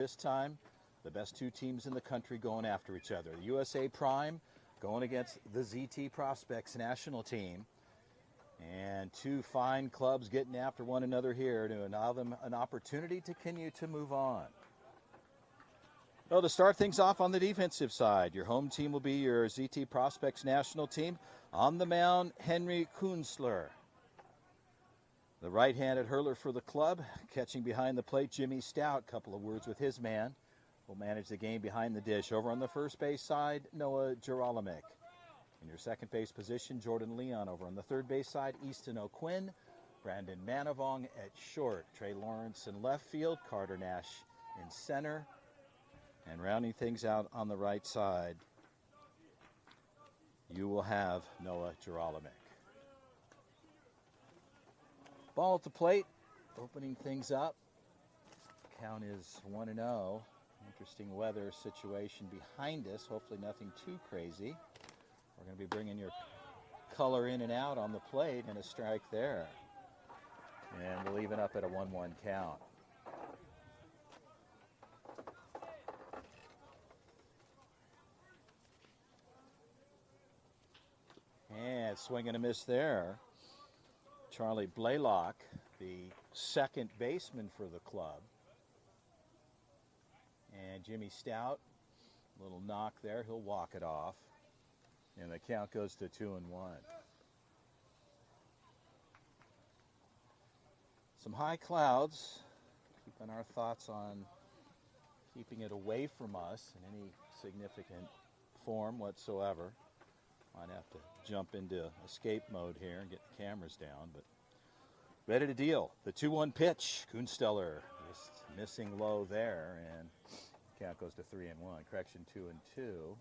This time, the best two teams in the country going after each other. The USA Prime going against the ZT Prospects national team. And two fine clubs getting after one another here to allow them an opportunity to continue to move on. Well, to start things off on the defensive side, your home team will be your ZT Prospects national team. On the mound, Henry Kunstler. The right-handed hurler for the club, catching behind the plate, Jimmy Stout. Couple of words with his man. Will manage the game behind the dish. Over on the first base side, Noah Gerolimic. In your second base position, Jordan Leon. Over on the third base side, Easton O'Quinn. Brandon Manavong at short. Trey Lawrence in left field. Carter Nash in center. And rounding things out on the right side, you will have Noah Gerolimic. Ball at the plate, opening things up. Count is 1-0. Interesting weather situation behind us. Hopefully nothing too crazy. We're going to be bringing your color in and out on the plate, and a strike there. And we'll even up at a 1-1 count. And swing and a miss there. Charlie Blaylock, the second baseman for the club. And Jimmy Stout, little knock there. He'll walk it off. And the count goes to 2-1. Some high clouds, keeping our thoughts on keeping it away from us in any significant form whatsoever. Might have to jump into escape mode here and get the cameras down, but ready to deal. The 2-1 pitch. Kunstler just missing low there, and count goes to 3-1. Correction, 2-2.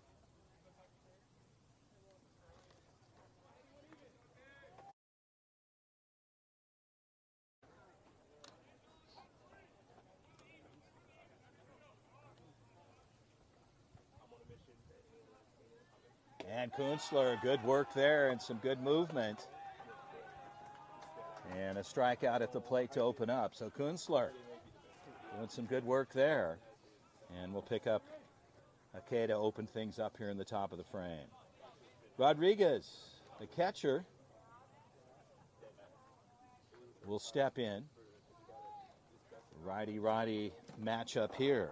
And Kunstler, good work there and some good movement. And a strikeout at the plate to open up. So Kunstler doing some good work there. And we'll pick up Akeda to open things up here in the top of the frame. Rodriguez, the catcher, will step in. Righty-righty matchup here.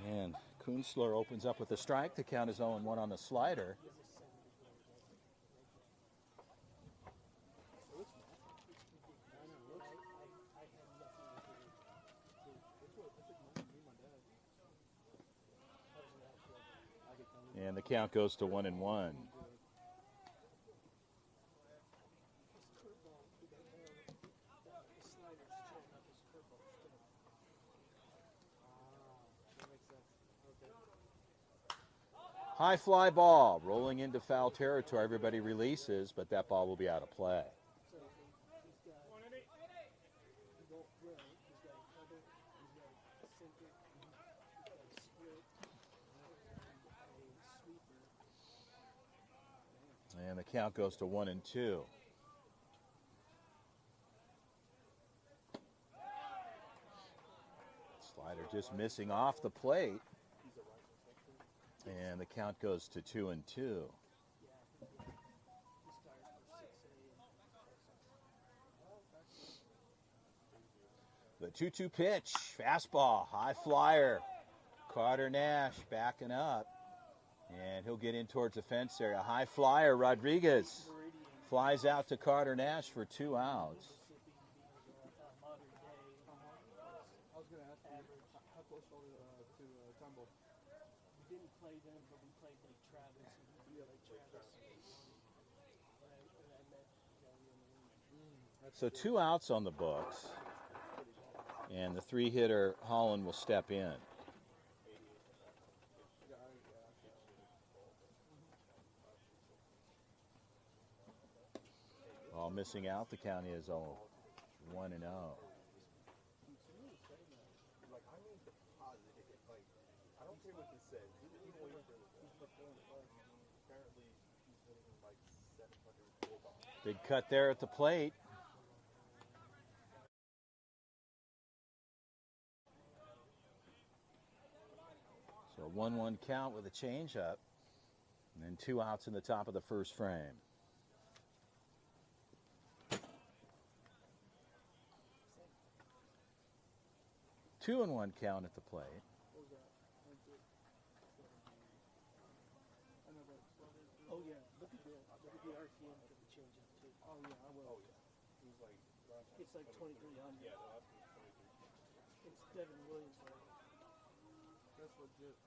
And Kunstler opens up with a strike. The count is 0-1 on the slider. And the count goes to 1-1. High fly ball, rolling into foul territory. Everybody releases, but that ball will be out of play. And the count goes to 1-2. Slider just missing off the plate. And the count goes to 2-2. The 2-2 pitch, fastball, high flyer. Carter Nash backing up. And he'll get in towards the fence area. High flyer, Rodriguez flies out to Carter Nash for 2 outs. So 2 outs on the books, and the 3-hitter Holland will step in. All missing out. The count is 1-0. Big cut there at the plate. So 1-1 count with a changeup. And then 2 outs in the top of the first frame. Two and 1 count at the plate. Oh yeah, look at the RPM for the changeup too. Oh yeah, I will. It's like 2,300. Yeah, it's Devin Williams. That's legit.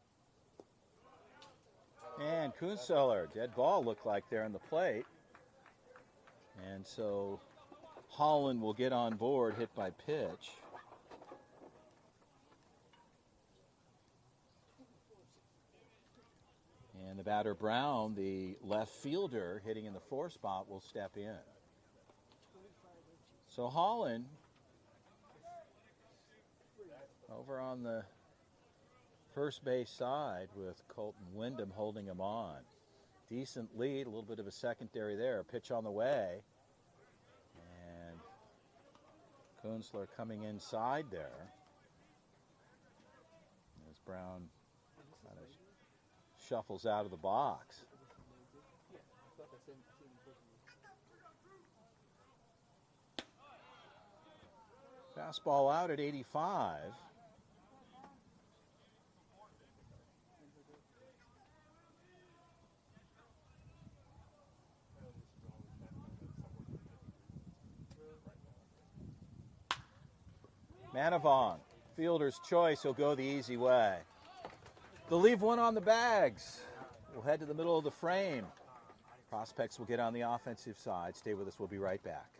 And Kunstler, dead ball looked like there in the plate. And so Holland will get on board, hit by pitch. And the batter Brown, the left fielder hitting in the 4 spot, will step in. So Holland over on the first base side with Colton Wyndham holding him on. Decent lead, a little bit of a secondary there. Pitch on the way. And Kunstler coming inside there. As Brown kind of shuffles out of the box. Fastball out at 85. Manavong, fielder's choice, he'll go the easy way. They'll leave one on the bags. We'll head to the middle of the frame. Prospects will get on the offensive side. Stay with us, we'll be right back.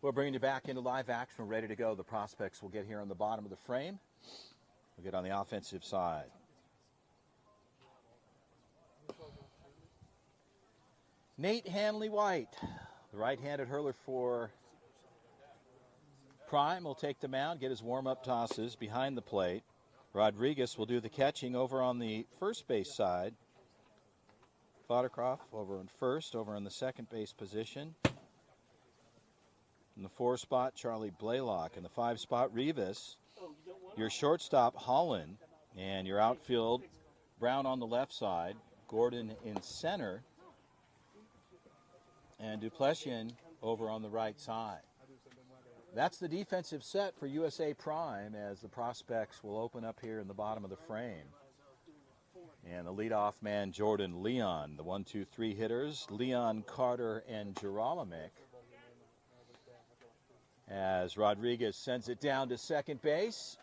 We're bringing you back into live action. We're ready to go. The prospects will get here on the bottom of the frame. We'll get on the offensive side. Nate Hanley White, the right-handed hurler for Prime, will take the mound, get his warm-up tosses behind the plate. Rodriguez will do the catching over on the first base side. Foddercroft over on first, over on the second base position. In the 4 spot, Charlie Blaylock. In the 5 spot, Rivas. Your shortstop, Holland. And your outfield, Brown on the left side, Gordon in center, and Duplessis over on the right side. That's the defensive set for USA Prime as the prospects will open up here in the bottom of the frame. And the leadoff man, Jordan Leon. The 1-2-3 hitters, Leon, Carter, and Geralamick. As Rodriguez sends it down to second base,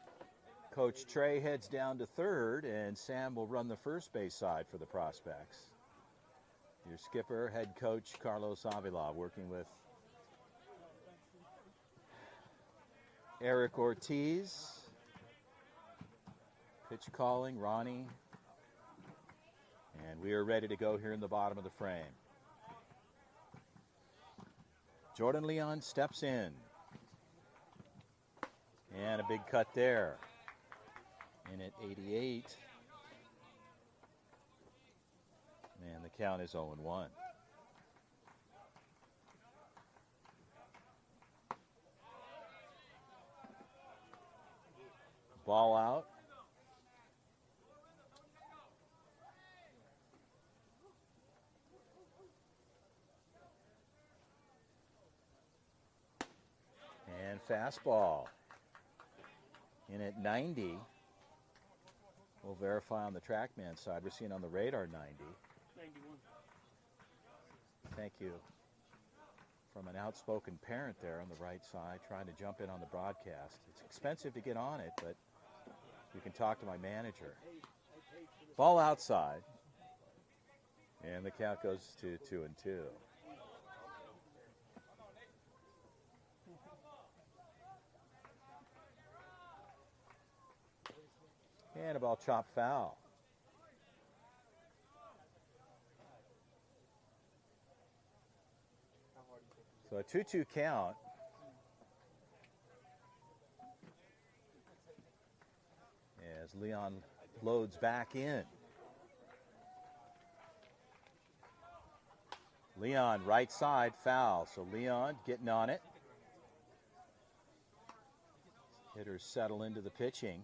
Coach Trey heads down to third, and Sam will run the first base side for the prospects. Your skipper, head coach Carlos Avila, working with Eric Ortiz. Pitch calling, Ronnie. And we are ready to go here in the bottom of the frame. Jordan Leon steps in. And a big cut there. In at 88. And the count is 0-1. Ball out. And fastball. In at 90. We'll verify on the TrackMan side. We're seeing on the radar 90. 91. Thank you. From an outspoken parent there on the right side, trying to jump in on the broadcast. It's expensive to get on it, but you can talk to my manager. Ball outside. And the count goes to 2-2. And a ball chopped foul. So a 2-2 count. As Leon loads back in. Leon right side foul. So Leon getting on it. Hitters settle into the pitching.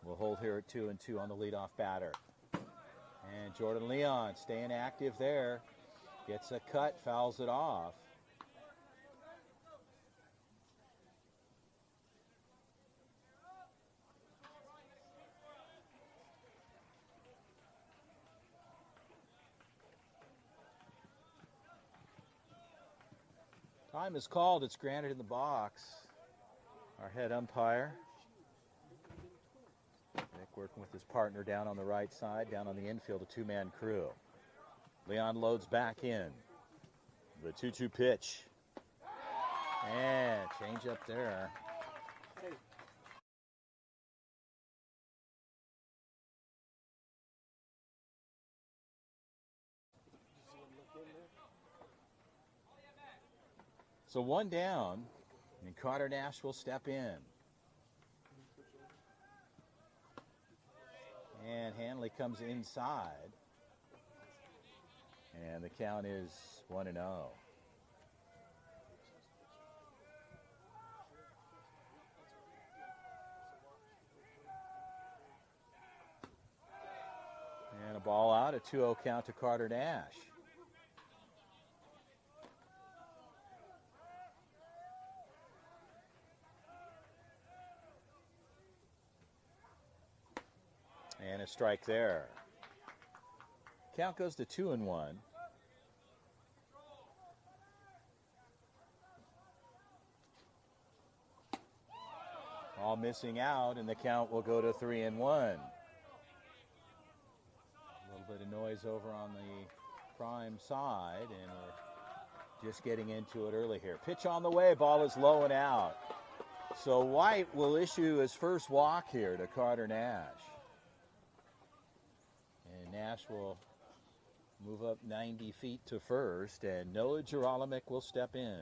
We'll hold here at 2-2 on the leadoff batter. And Jordan Leon staying active there. Gets a cut, fouls it off. Time is called. It's granted in the box. Our head umpire, Nick, working with his partner down on the right side, down on the infield, a two-man crew. Leon loads back in. The 2-2 pitch. And change up there. So one down, and Carter Nash will step in. And Hanley comes inside. And the count is 1-0. And a ball out, a 2-0 count to Carter Nash. And a strike there. Count goes to 2-1. All missing out, and the count will go to 3-1. A little bit of noise over on the Prime side, and we're just getting into it early here. Pitch on the way, ball is low and out. So White will issue his first walk here to Carter Nash. And Nash will move up 90 feet to first, and Noah Gerolimic will step in.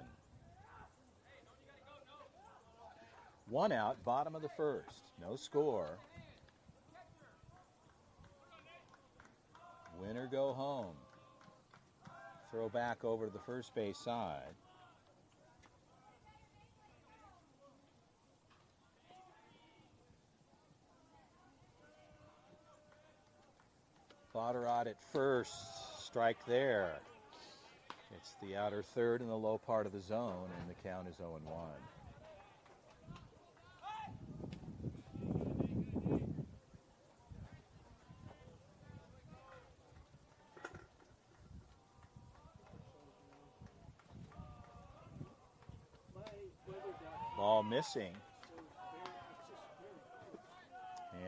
One out, bottom of the first. No score. Win or go home. Throw back over to the first base side. Potter at first, strike there. It's the outer third in the low part of the zone, and the count is 0-1. Ball missing.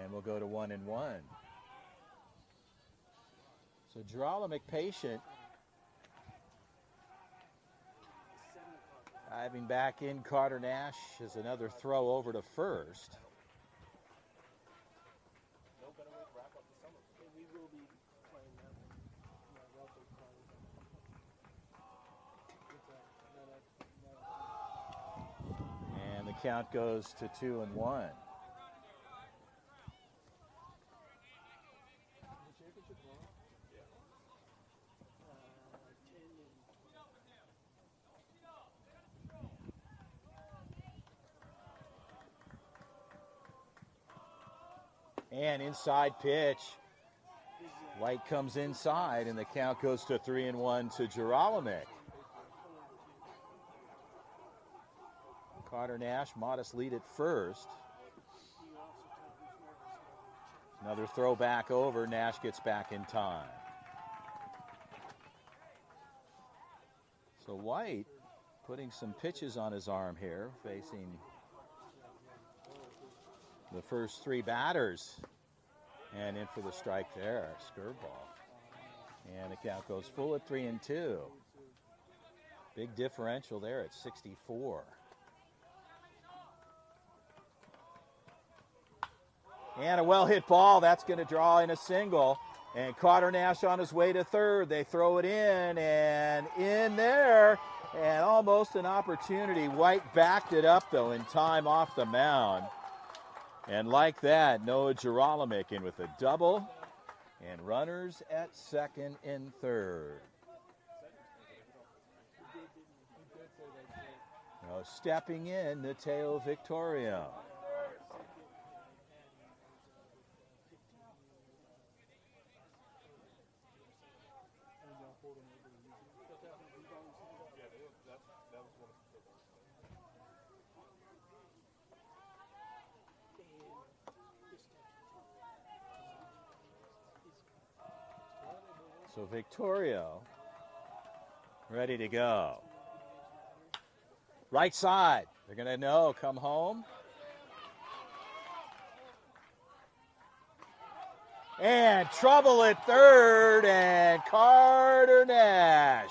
And we'll go to 1-1. So Geraldo McPatient diving back in. Carter Nash is another throw over to first. We will be playing that one. They'll be playing that. And the count goes to 2-1. And inside pitch. White comes inside, and the count goes to 3-1 to Geraldo. Carter Nash, modest lead at first. Another throw back over. Nash gets back in time. So White putting some pitches on his arm here, facing the first three batters. And in for the strike there, Skirball. And the count goes full at 3-2. Big differential there at 64. And a well-hit ball. That's going to draw in a single. And Carter Nash on his way to third. They throw it in, and in there. And almost an opportunity. White backed it up, though, in time off the mound. And like that, Noah Geraldo in with a double. And runners at second and third. Now stepping in, Nateo Victorio. So Victorio ready to go. Right side. They're going to come home. And trouble at third, and Carter Nash.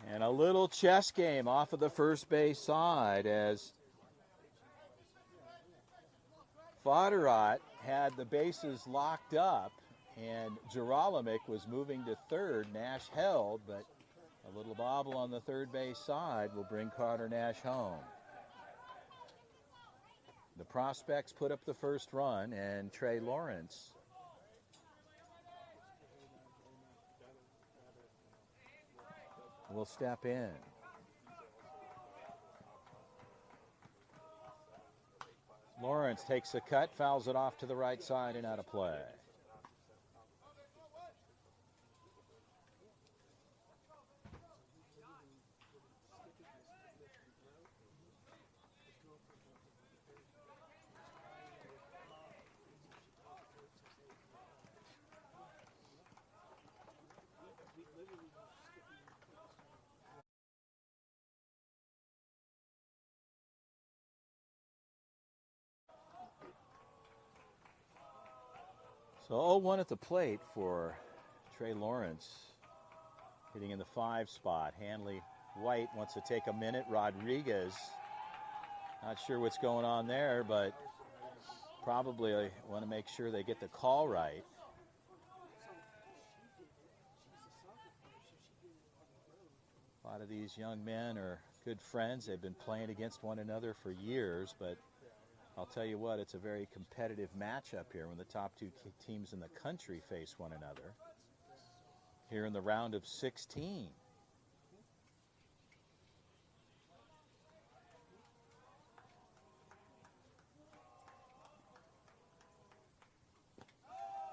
And a little chess game off of the first base side as Fodderott had the bases locked up. And Geraldo was moving to third. Nash held, but a little bobble on the third base side will bring Carter Nash home. The Prospects put up the first run, and Trey Lawrence will step in. Lawrence takes a cut, fouls it off to the right side and out of play. So 0-1 at the plate for Trey Lawrence, hitting in the 5 spot. Hanley White wants to take a minute. Rodriguez, not sure what's going on there, but probably want to make sure they get the call right. A lot of these young men are good friends. They've been playing against one another for years, but I'll tell you what, it's a very competitive matchup here when the top two teams in the country face one another here in the round of 16.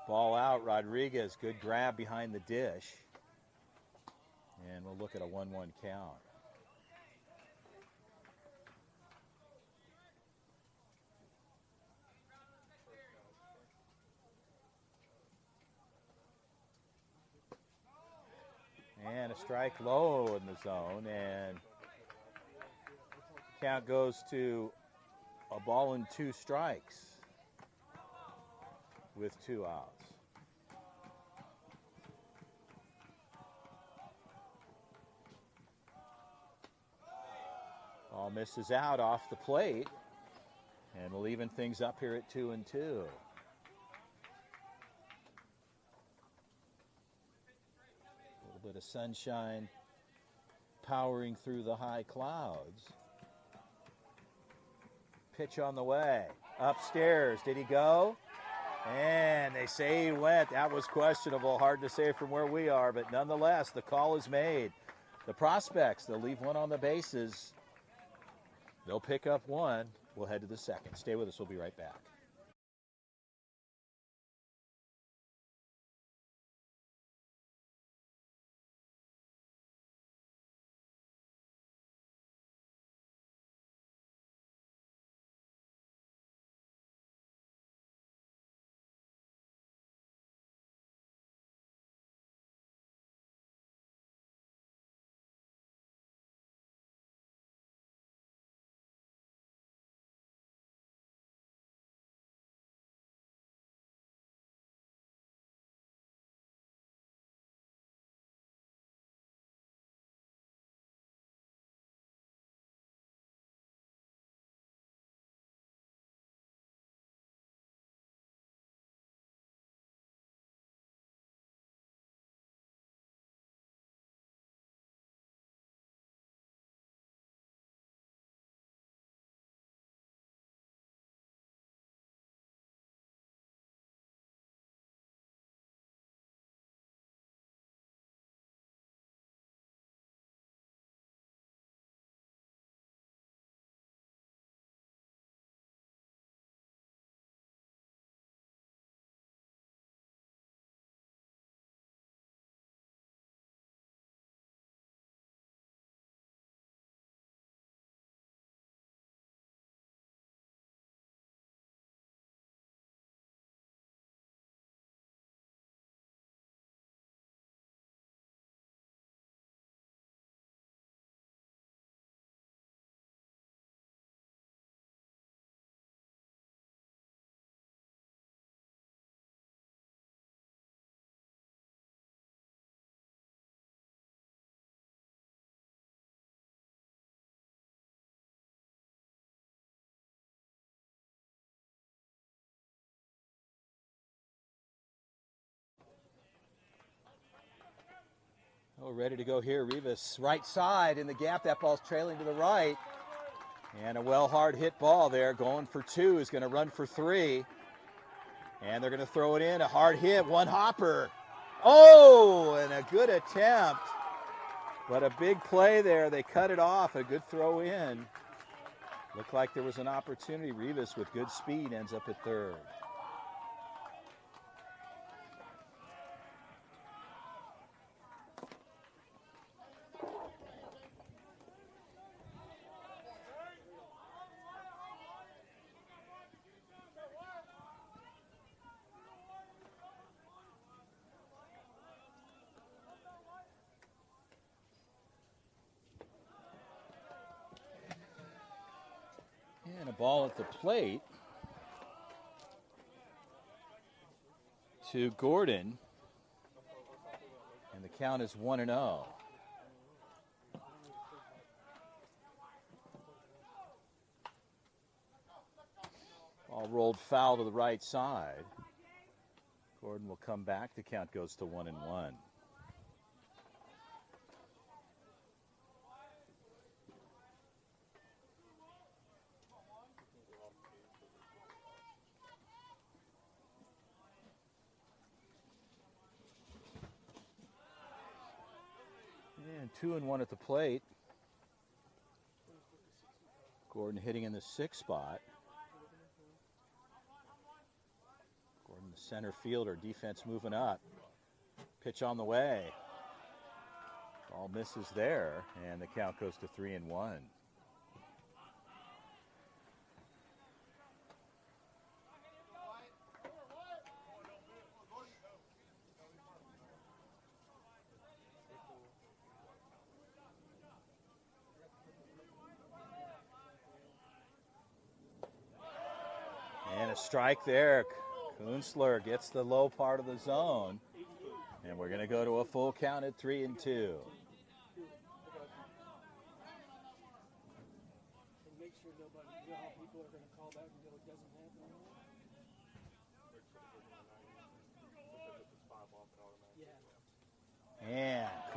Ball out, Rodriguez, good grab behind the dish. And we'll look at a 1-1 count. And a strike low in the zone, and count goes to a ball and 2 strikes with 2 outs. Ball misses out off the plate. And we'll even things up here at 2-2. A little bit of sunshine powering through the high clouds. Pitch on the way. Upstairs. Did he go? And they say he went. That was questionable. Hard to say from where we are, but nonetheless, the call is made. The Prospects, they'll leave one on the bases. They'll pick up one. We'll head to the second. Stay with us. We'll be right back. Oh, ready to go here. Rivas, right side in the gap. That ball's trailing to the right. And a hard hit ball there. Going for 2 is going to run for 3. And they're going to throw it in. A hard hit. One hopper. Oh, and a good attempt. But a big play there. They cut it off. A good throw in. Looked like there was an opportunity. Rivas with good speed ends up at third. And a ball at the plate to Gordon. And the count is 1-0. Ball rolled foul to the right side. Gordon will come back. The count goes to 1-1. And 2-1 at the plate. Gordon hitting in the 6th spot. Gordon, the center fielder, defense moving up. Pitch on the way. Ball misses there, and the count goes to 3-1. And a strike there. Kunstler gets the low part of the zone. And we're going to go to a full count at 3-2.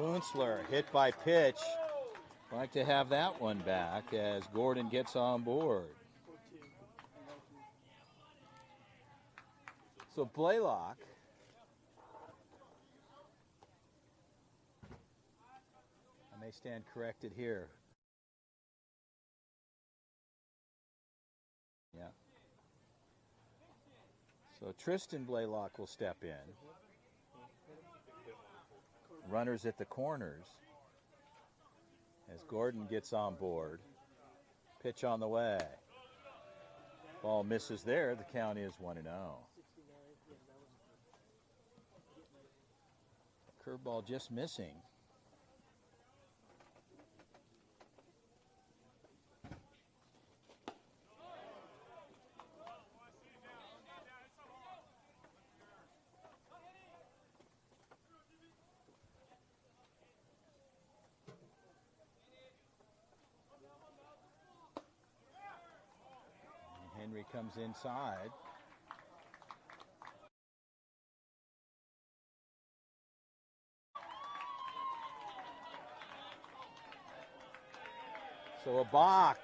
Kunstler hit by pitch. Like to have that one back as Gordon gets on board. 4-2. So Blaylock I may stand corrected here. Yeah. So Tristan Blaylock will step in. Runners at the corners as Gordon gets on board. Pitch on the way. Ball misses there. The count is 1-0. 69. Yeah, that was Curveball just missing. Henry comes inside. So a balk.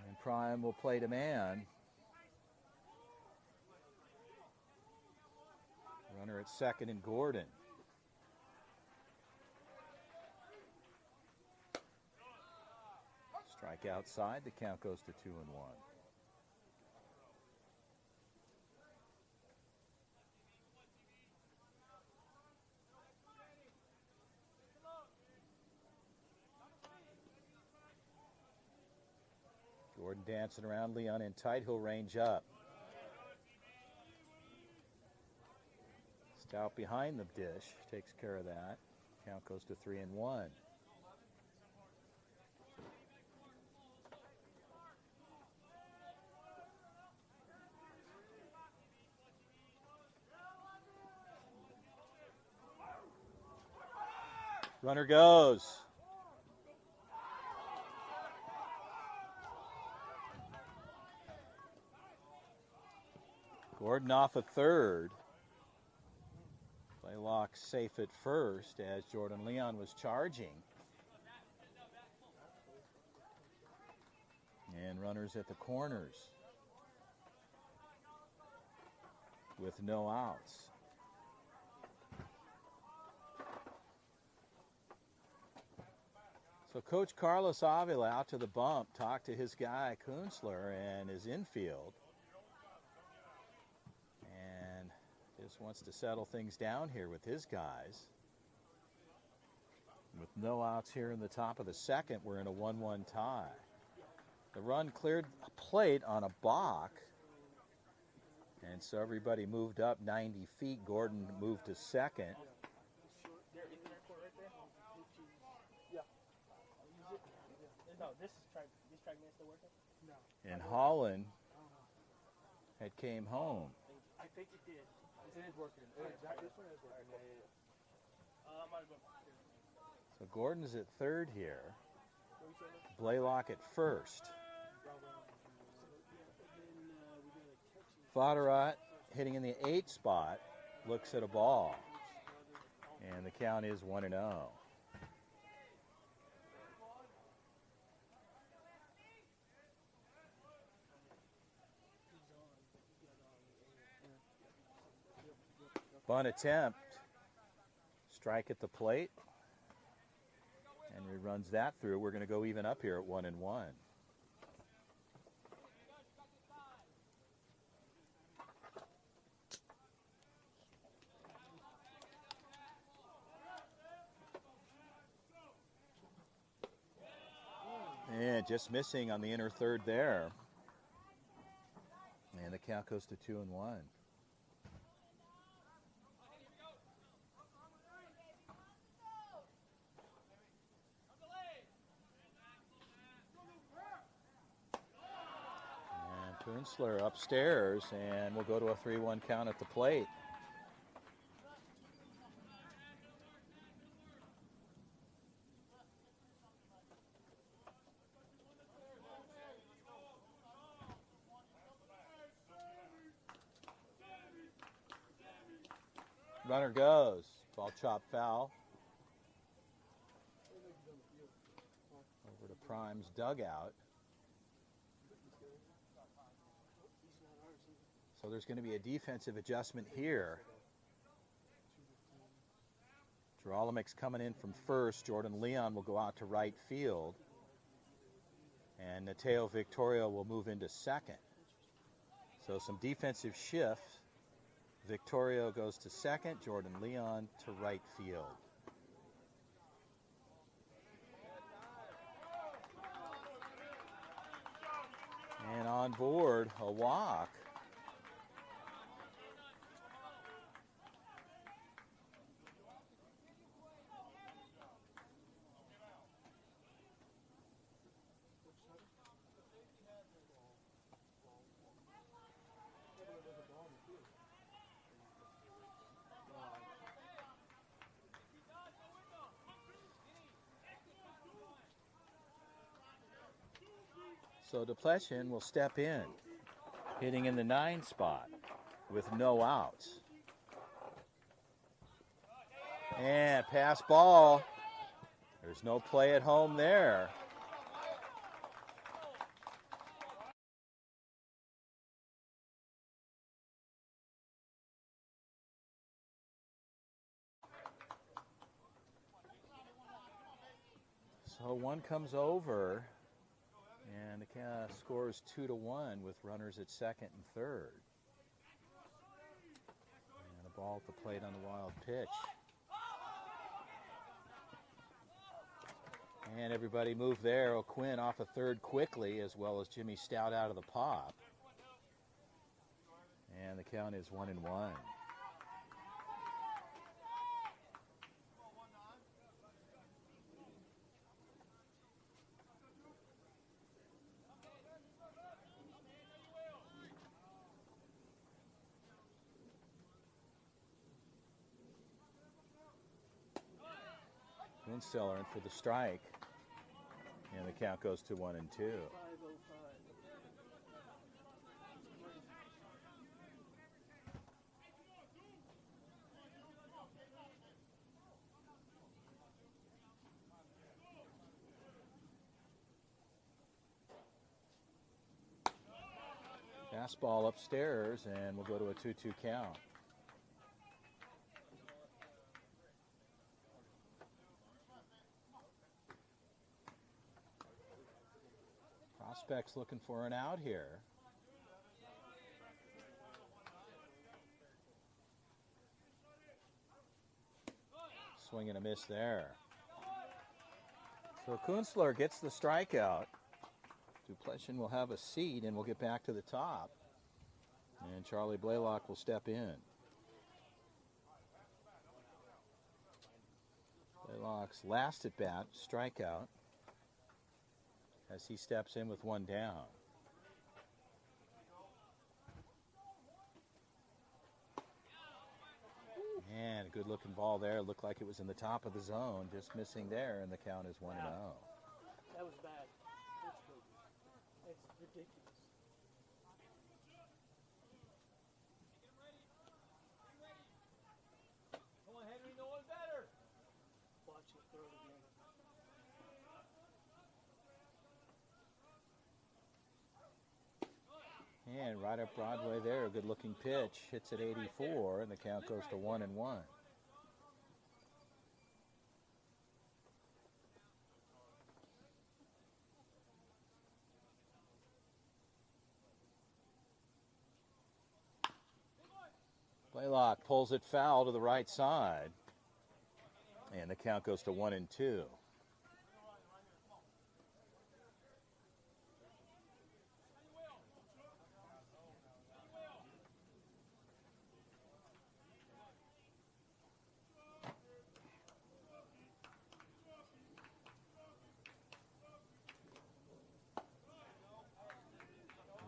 And Prime will play to man. Runner at second and Gordon. Strike outside, the count goes to 2-1. Gordon dancing around Leon in tight, he'll range up. Stout behind the dish, takes care of that. Count goes to 3-1. Runner goes. Gordon off at third. Blaylock safe at first as Jordan Leon was charging. And runners at the corners with no outs. So Coach Carlos Avila out to the bump, talked to his guy Kunstler and his infield. And just wants to settle things down here with his guys. With no outs here in the top of the second, we're in a 1-1 tie. The run cleared a plate on a balk. And so everybody moved up 90 feet. Gordon moved to second. No, this track man still working? No. And Holland had came home. I think it did. It is working. This one is working. I might have gone. So Gordon's at third here. Blaylock at first. Fodderott hitting in the 8 spot, looks at a ball. And the count is 1-0. Bunt attempt. Strike at the plate. Henry runs that through. We're going to go even up here at 1-1. And just missing on the inner third there. And the count goes to 2-1. Kunstler upstairs, and we'll go to a 3-1 count at the plate. Runner goes. Ball chop foul. Over to Prime's dugout. So there's going to be a defensive adjustment here. Gerolamick's coming in from first. Jordan Leon will go out to right field. And Mateo Victoria will move into second. So some defensive shifts. Victoria goes to second. Jordan Leon to right field. And on board, a walk. So Duplessis will step in, hitting in the 9 spot with no outs. And pass ball. There's no play at home there. So one comes over. And the scores 2-1 with runners at second and third. And a ball at the plate on the wild pitch. And everybody moved there. O'Quinn off a third quickly, as well as Jimmy Stout out of the pop. And the count is 1-1. Winsteller in for the strike, and the count goes to 1-2. 5:05. Fastball upstairs, and we'll go to a 2-2 count. Prospects looking for an out here. Swing and a miss there. So Kunstler gets the strikeout. Duplessis will have a seat, and we'll get back to the top. And Charlie Blaylock will step in. Blaylock's last at bat, strikeout, as he steps in with one down. And a good looking ball there. Looked like it was in the top of the zone, just missing there, and the count is 1-0. That was bad. That's good. That's ridiculous. Come on, Henry, no one better. Watch it throw it again. And right up Broadway there, a good looking pitch. Hits at 84, and the count goes to 1-1. Blaylock pulls it foul to the right side, and the count goes to 1-2.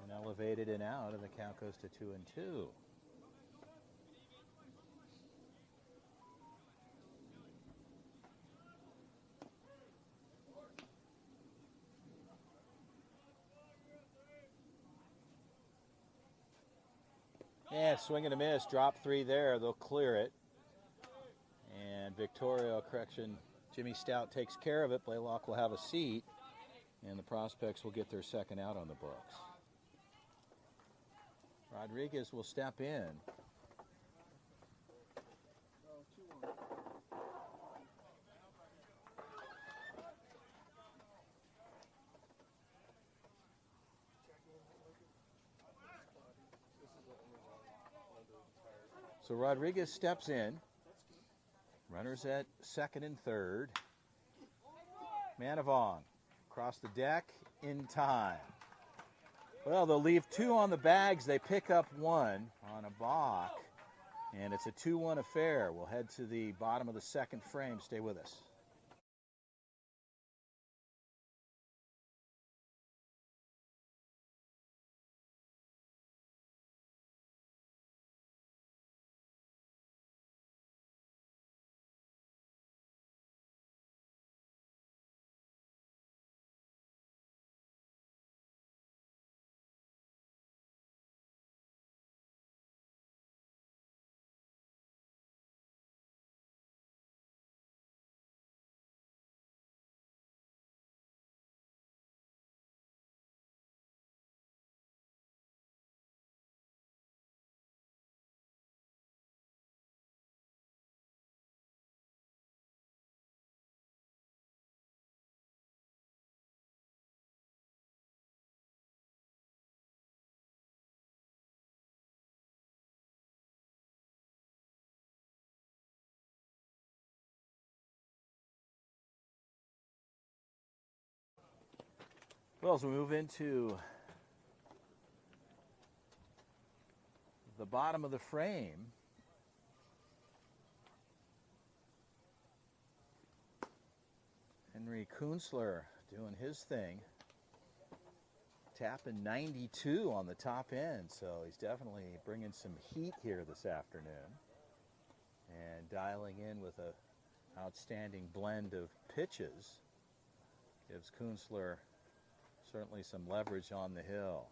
And elevated and out, and the count goes to 2-2. Yeah, swing and a miss. Drop three there. They'll clear it. And Victoria, correction, Jimmy Stout takes care of it. Blaylock will have a seat, and the Prospects will get their second out on the books. Rodriguez will step in. So Rodriguez steps in. Runners at second and third. Manavong across the deck in time. Well, they'll leave two on the bags. They pick up one on a balk, and it's a 2-1 affair. We'll head to the bottom of the second frame. Stay with us. Well, as we move into the bottom of the frame, Henry Kunzler doing his thing, tapping 92 on the top end, so he's definitely bringing some heat here this afternoon and dialing in with a outstanding blend of pitches. Gives Kunzler certainly some leverage on the hill.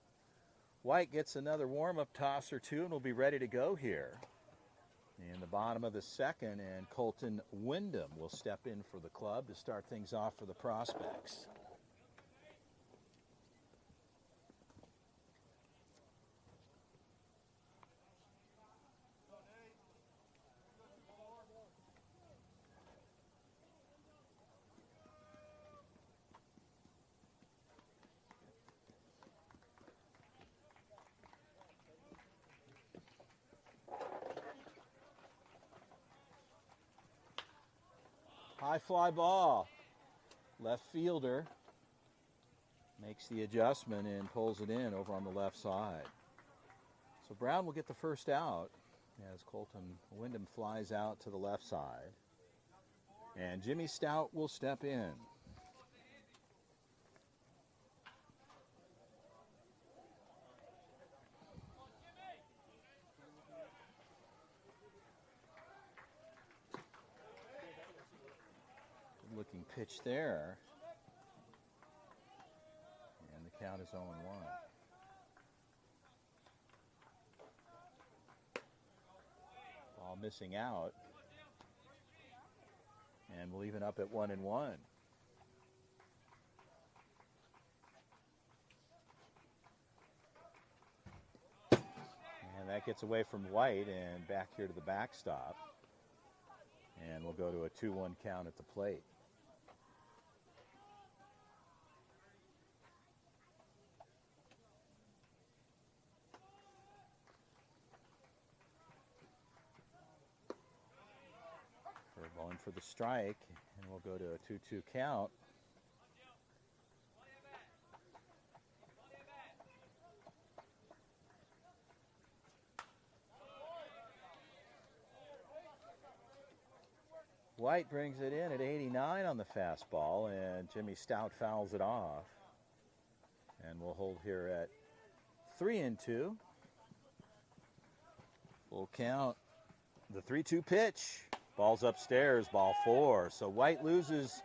White gets another warm-up toss or two and will be ready to go here in the bottom of the second, and Colton Wyndham will step in for the club to start things off for the Prospects. High fly ball. Left fielder makes the adjustment and pulls it in over on the left side. So Brown will get the first out as Colton Wyndham flies out to the left side. And Jimmy Stout will step in. Looking pitch there, and the count is 0-1. Ball missing out, and we'll even up at 1-1. And that gets away from White and back here to the backstop, and we'll go to a 2-1 count at the plate. Going for the strike, and we'll go to a 2-2 count. White brings it in at 89 on the fastball, and Jimmy Stout fouls it off. And we'll hold here at 3-2. Full count. The 3-2 pitch. Ball's upstairs, ball 4. So White loses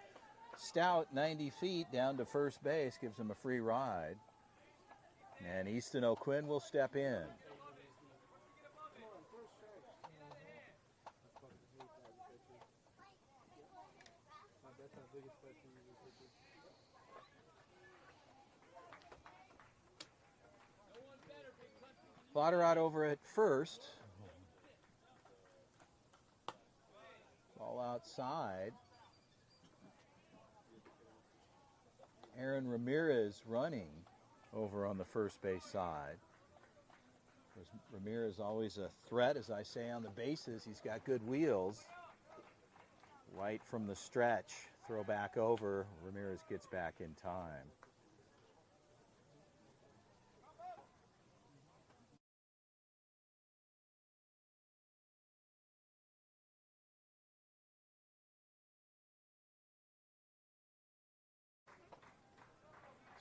Stout 90 feet down to first base, gives him a free ride. And Easton O'Quinn will step in. the biggest question you just did. Plotter out over at first. Ball outside. Aaron Ramirez running over on the first base side. Ramirez always a threat, as I say, on the bases. He's got good wheels. White from the stretch. Throw back over. Ramirez gets back in time.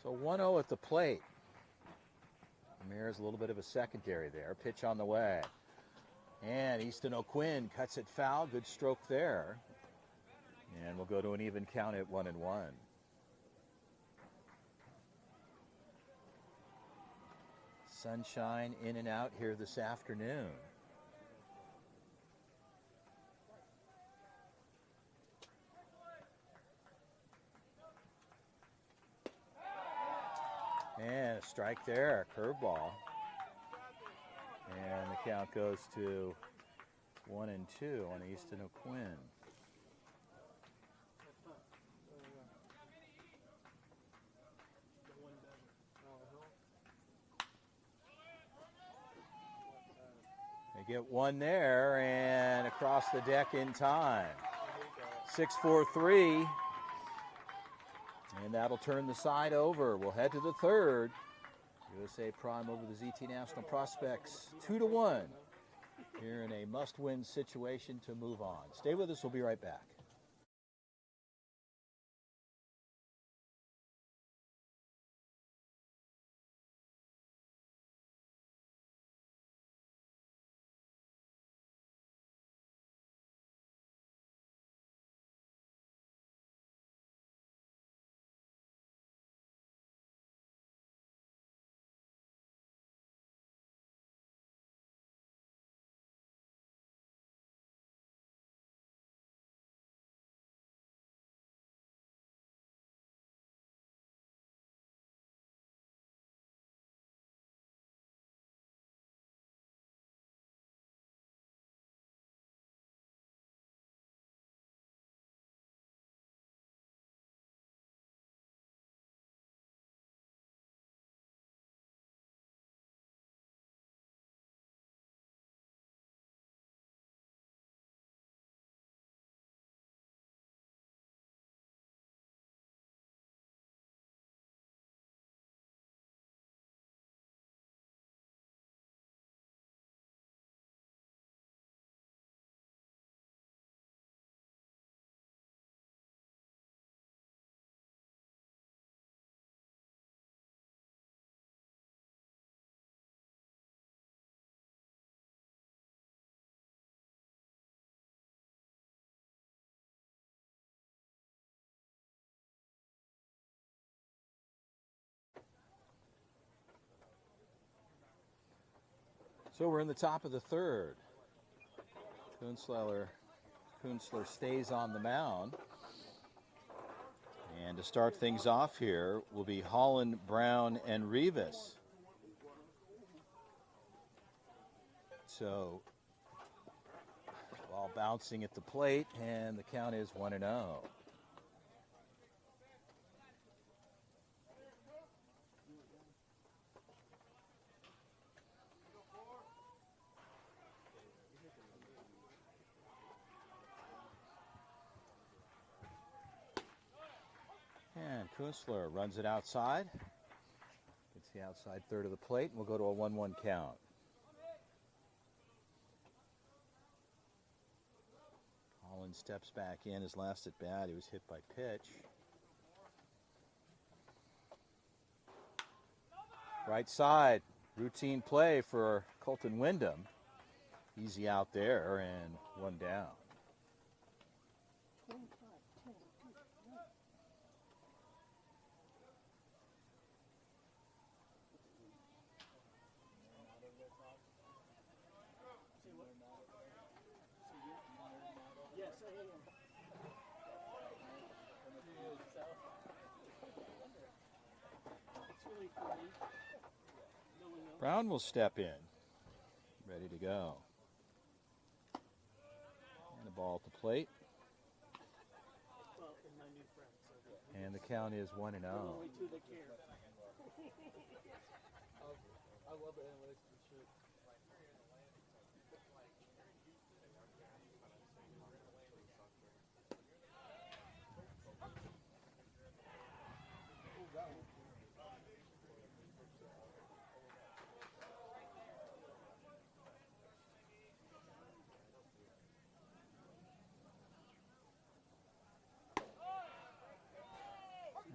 So 1-0 at the plate. Ramirez a little bit of a secondary there. Pitch on the way. And Easton O'Quinn cuts it foul. Good stroke there. And we'll go to an even count at 1-1. Sunshine in and out here this afternoon. And a strike there, curveball. And the count goes to 1-2 on Easton O'Quinn. They get one there and across the deck in time. 6-4-3. And that'll turn the side over. We'll head to the third. USA Prime over the ZT National Prospects 2-1. Here in a must-win situation to move on. Stay with us. We'll be right back. So we're in the top of the third. Kunstler stays on the mound. And to start things off here will be Holland, Brown, and Rivas. So ball bouncing at the plate, and the count is 1-0. And Kunstler runs it outside. Gets the outside third of the plate, and we'll go to a 1-1 count. Holland steps back in. His last at bat, he was hit by pitch. Right side, routine play for Colton Wyndham. Easy out there, and one down. Early 40. Brown will step in. Ready to go. And the ball at the plate. Well, and my new friend. So And the count is 1-0. the only two that care. I love the analytics of the shit.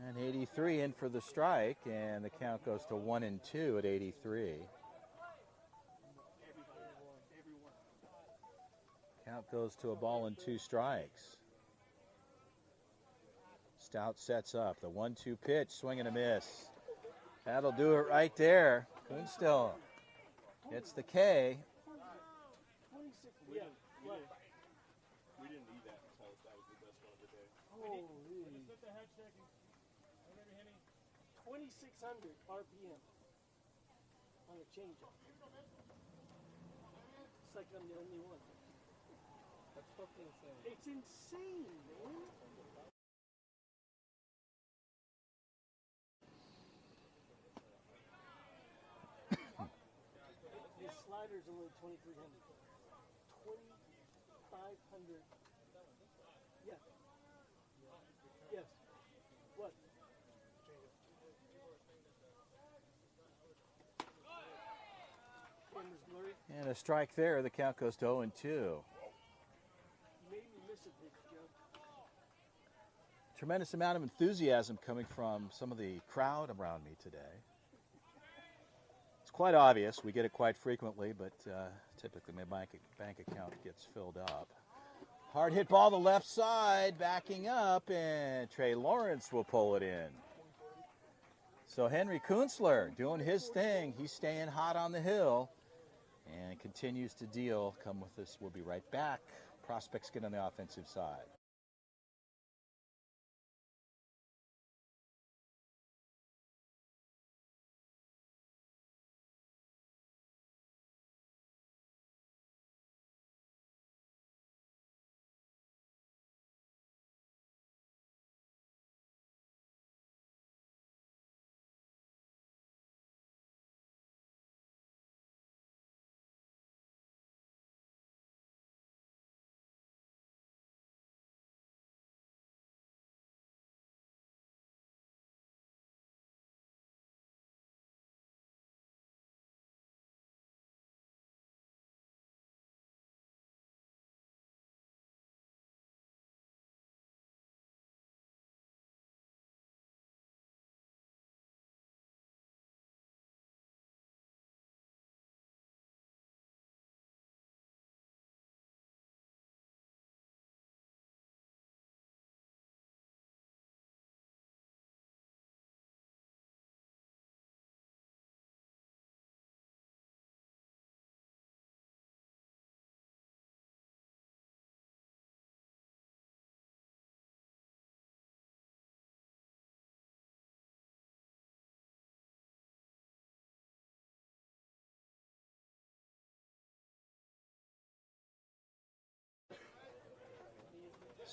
And 83 in for the strike, and the count goes to 1-2 at 83. Count goes to a ball and 2 strikes. Stout sets up the 1-2 pitch, swing and a miss. That'll do it right there. Kunstill gets the K. 26. Yeah. What? We didn't eat that and tell us that was the best one of the day. Holy. Set the head checking. Whatever, Henny. 2,600 RPM on a changeup. It's like I'm the only one. That's fucking insane. It's insane, man. His slider's only 2,300. 2,500. Yeah. Yes. What? Camera's blurry. And a strike there. The count goes to 0-2. You made me miss a pitch, Joe. Tremendous amount of enthusiasm coming from some of the crowd around me today. It's quite obvious. We get it quite frequently, but typically my bank account gets filled up. Hard hit ball to the left side, backing up, and Trey Lawrence will pull it in. So Henry Kunstler doing his thing. He's staying hot on the hill and continues to deal. Come with us. We'll be right back. Prospects get on the offensive side.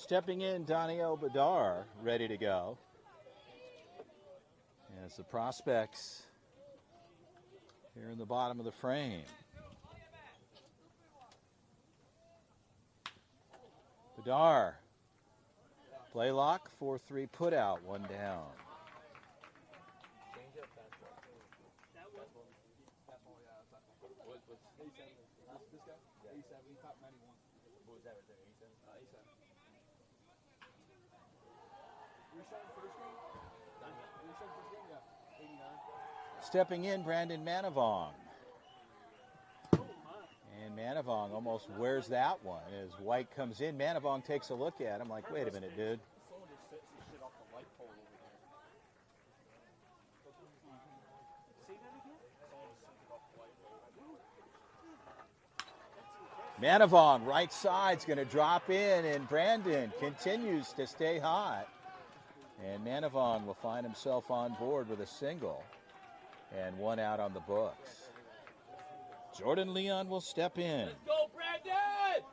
Stepping in, Daniel Badar, ready to go. As the prospects here in the bottom of the frame. Badar, play lock, 4-3 put out, 1 down. Change up, fastball. Fastball, yeah, fastball. What's 87? This guy? Yeah. 87, he popped 91. What was that right there, 87? 87. Were you shot first game? Were you shot first game? Yeah. 89. Stepping in, Brandon Manavong. And Manavong almost wears that one. As White comes in, Manavong takes a look at him like, wait a minute, dude. Someone just sets this shit off the light pole over there. Say that again? Someone just sent it off the light pole. Manavong, right side's going to drop in, and Brandon continues to stay hot. And Manavong will find himself on board with a single. And 1 out on the books. Jordan Leon will step in. Let's go, Brandon!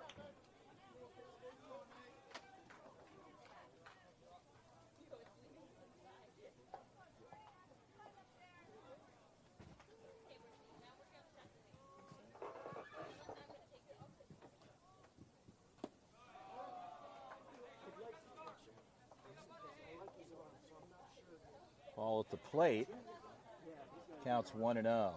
Ball at the plate. Counts 1-0.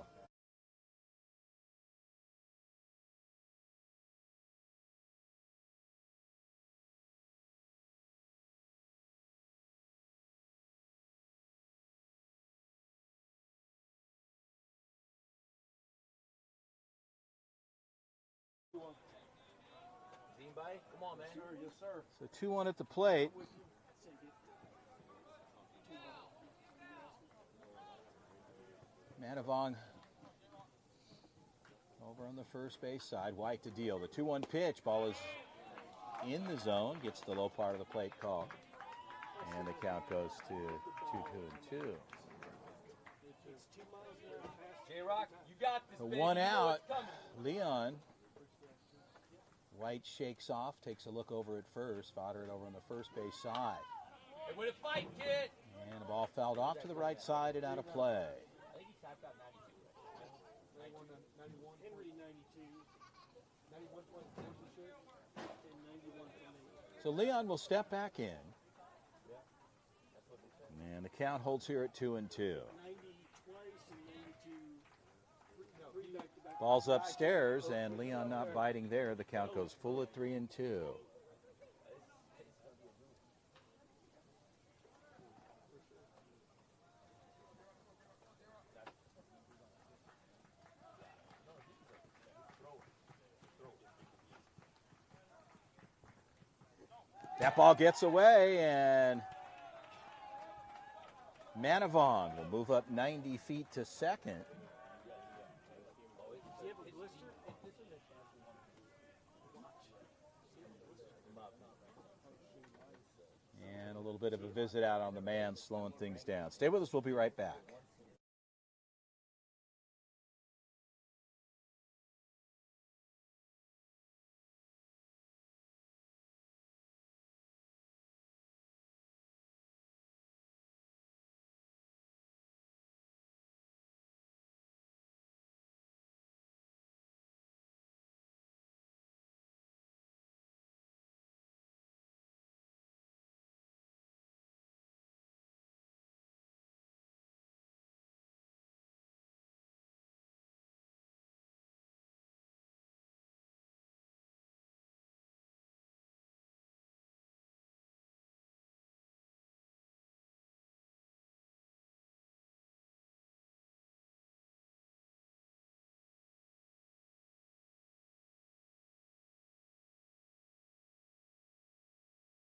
Anybody? Come on, man. Sir, yes, sir. So 2-1 at the plate. Manavong over on the first base side. White to deal. The 2-1 pitch. Ball is in the zone. Gets the low part of the plate call. And the count goes to 2-2-2. J-Rock, you got this, The baby. 1 You know out. what's coming. Leon. White shakes off. Takes a look over at first. Fodder it over on the first base side. Hey, way to fight, kid. And the ball fouled off to the right side and out of play. I think he tapped out 92. 91. Henry 92 91 point championship. and 91 for me. So Leon will step back in. And the count holds here at 2-2. 90 twice and 92. Three back-to-back. Ball's upstairs, and Leon not biting there. The count goes full at 3-2. That ball gets away, and Manavong will move up 90 feet to second. Does he have a blister? And a little bit of a visit out on the man, slowing things down. Stay with us. We'll be right back.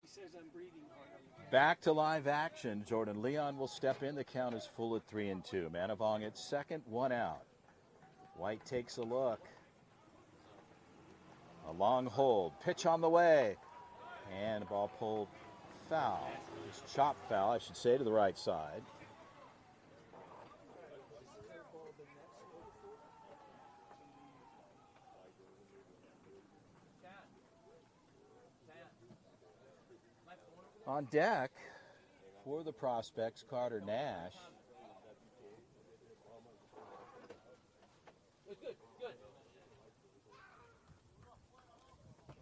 He says I'm breathing hard. Back to live action. Jordan Leon will step in. The count is full at 3-2. Manavong at second, 1 out. White takes a look. A long hold. Pitch on the way. And the ball pulled foul. Just chop foul, I should say, to the right side. On deck for the prospects, Carter Nash. Good, good.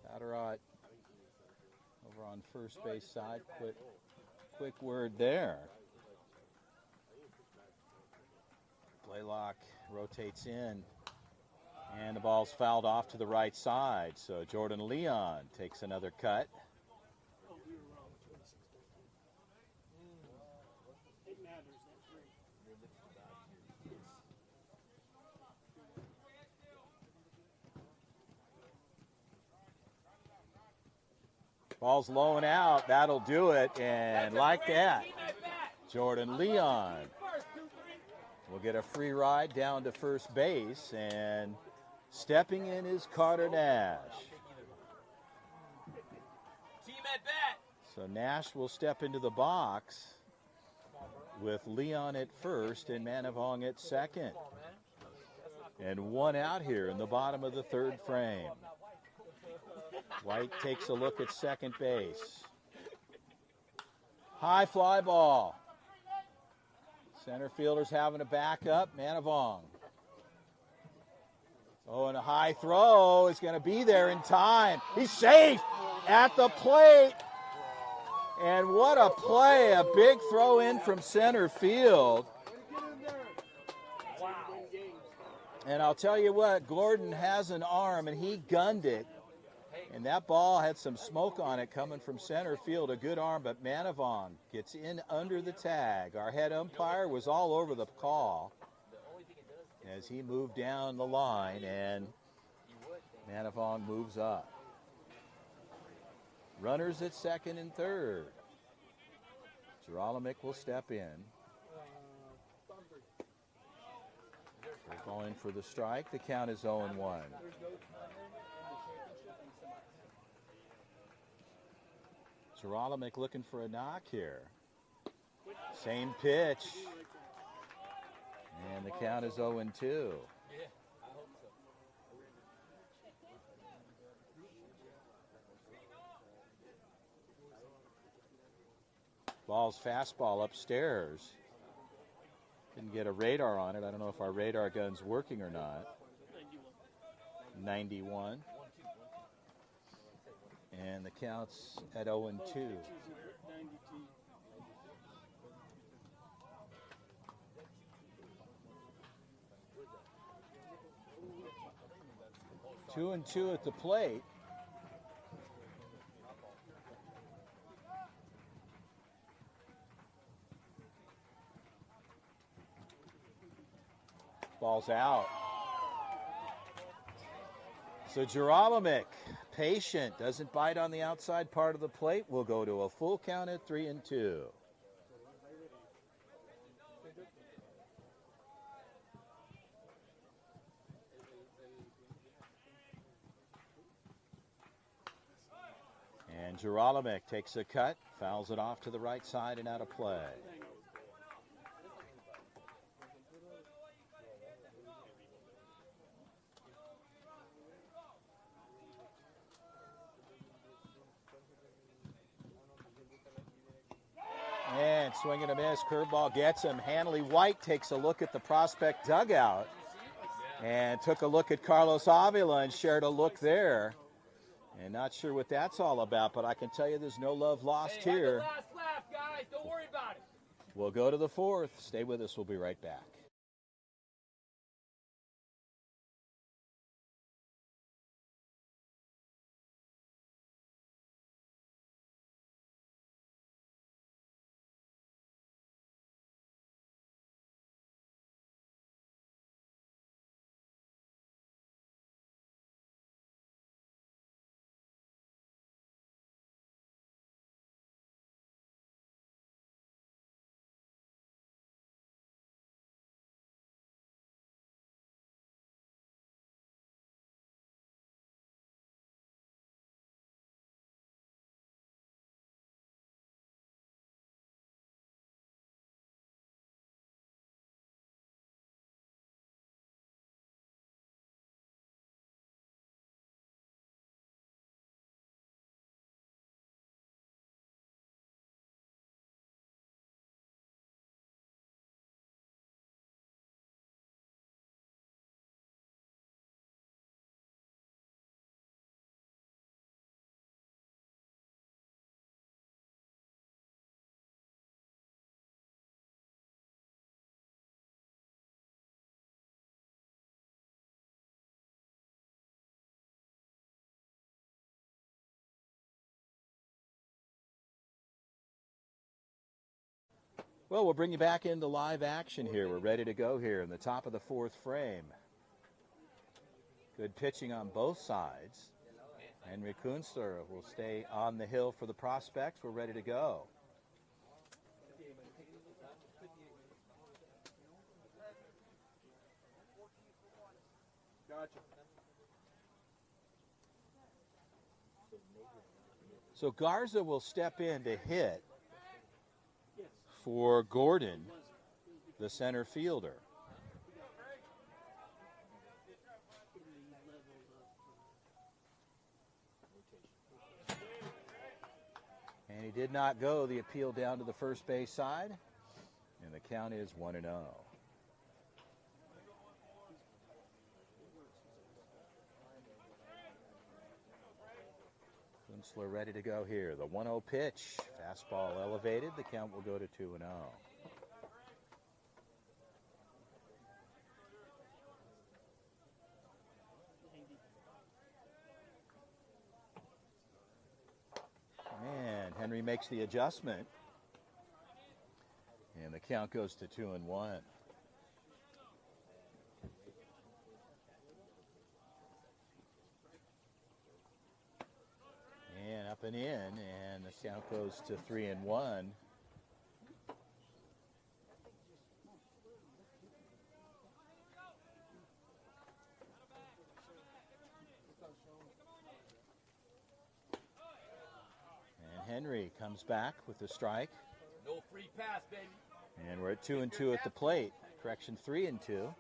Patterott over on first base side. Quick word there. Blaylock rotates in. And the ball's fouled off to the right side. So Jordan Leon takes another cut. Oh, we were wrong. 26-13. It matters, that three. Ball's low and out. That'll do it. And like that, Jordan Leon will get a free ride down to first base. And stepping in is Carter Nash. Team at bat. So Nash will step into the box. with Leon at first and Manavong at second. And one out here in the bottom of the third frame. White takes a look at second base. High fly ball. Center fielder's having to back up. Manavong. Oh, and a high throw is going to be there in time. He's safe at the plate. And what a play. A big throw in from center field. And I'll tell you what, Gordon has an arm, and he gunned it. And that ball had some smoke on it coming from center field. A good arm, but Manavong gets in under the tag. Our head umpire was all over the call as he moved down the line, and Manavong moves up. Runners at second and third. Geralamick will step in. They're going for the strike. The count is 0-1. Geralamick looking for a knock here. Same pitch. And the count is 0-2. Ball's fastball upstairs. Didn't get a radar on it. I don't know if our radar gun's working or not. 91. And the count's at 0-2. 2-2 at the plate. Ball's out. So Geralamick, patient, doesn't bite on the outside part of the plate. We'll go to a full count at 3-2. And Geralamick takes a cut, fouls it off to the right side and out of play. And swing and a miss, curveball gets him. Hanley White takes a look at the prospect dugout and took a look at Carlos Avila and shared a look there. And not sure what that's all about, but I can tell you there's no love lost here. Last lap, guys. Don't worry about it. We'll go to the fourth. Stay with us. We'll be right back. Well, we'll bring you back into live action here. We're ready to go here in the top of the fourth frame. Good pitching on both sides. Henry Kunstler will stay on the hill for the prospects. We're ready to go. Gotcha. So Garza will step in to hit for Gordon, the center fielder. And he did not go. The appeal down to the first base side. And the count is 1-0. Kunstler ready to go here. The 1-0 pitch. Fastball elevated. The count will go to 2-0. And Henry makes the adjustment. And the count goes to 2-1. And up and in, and the count goes to 3-1. And Henry comes back with the strike. No free pass, baby. And we're at 2-2 at the plate. Correction, 3-2. So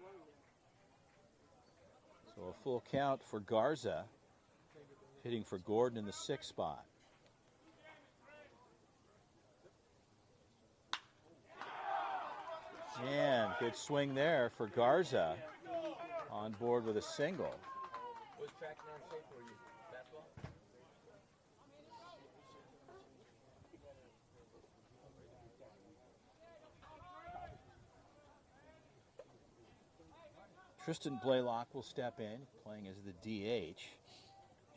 a full count for Garza, hitting for Gordon in the 6th spot. And good swing there for Garza, on board with a single. What's tracking on safe for you? Fastball? Tristan Blaylock will step in, playing as the DH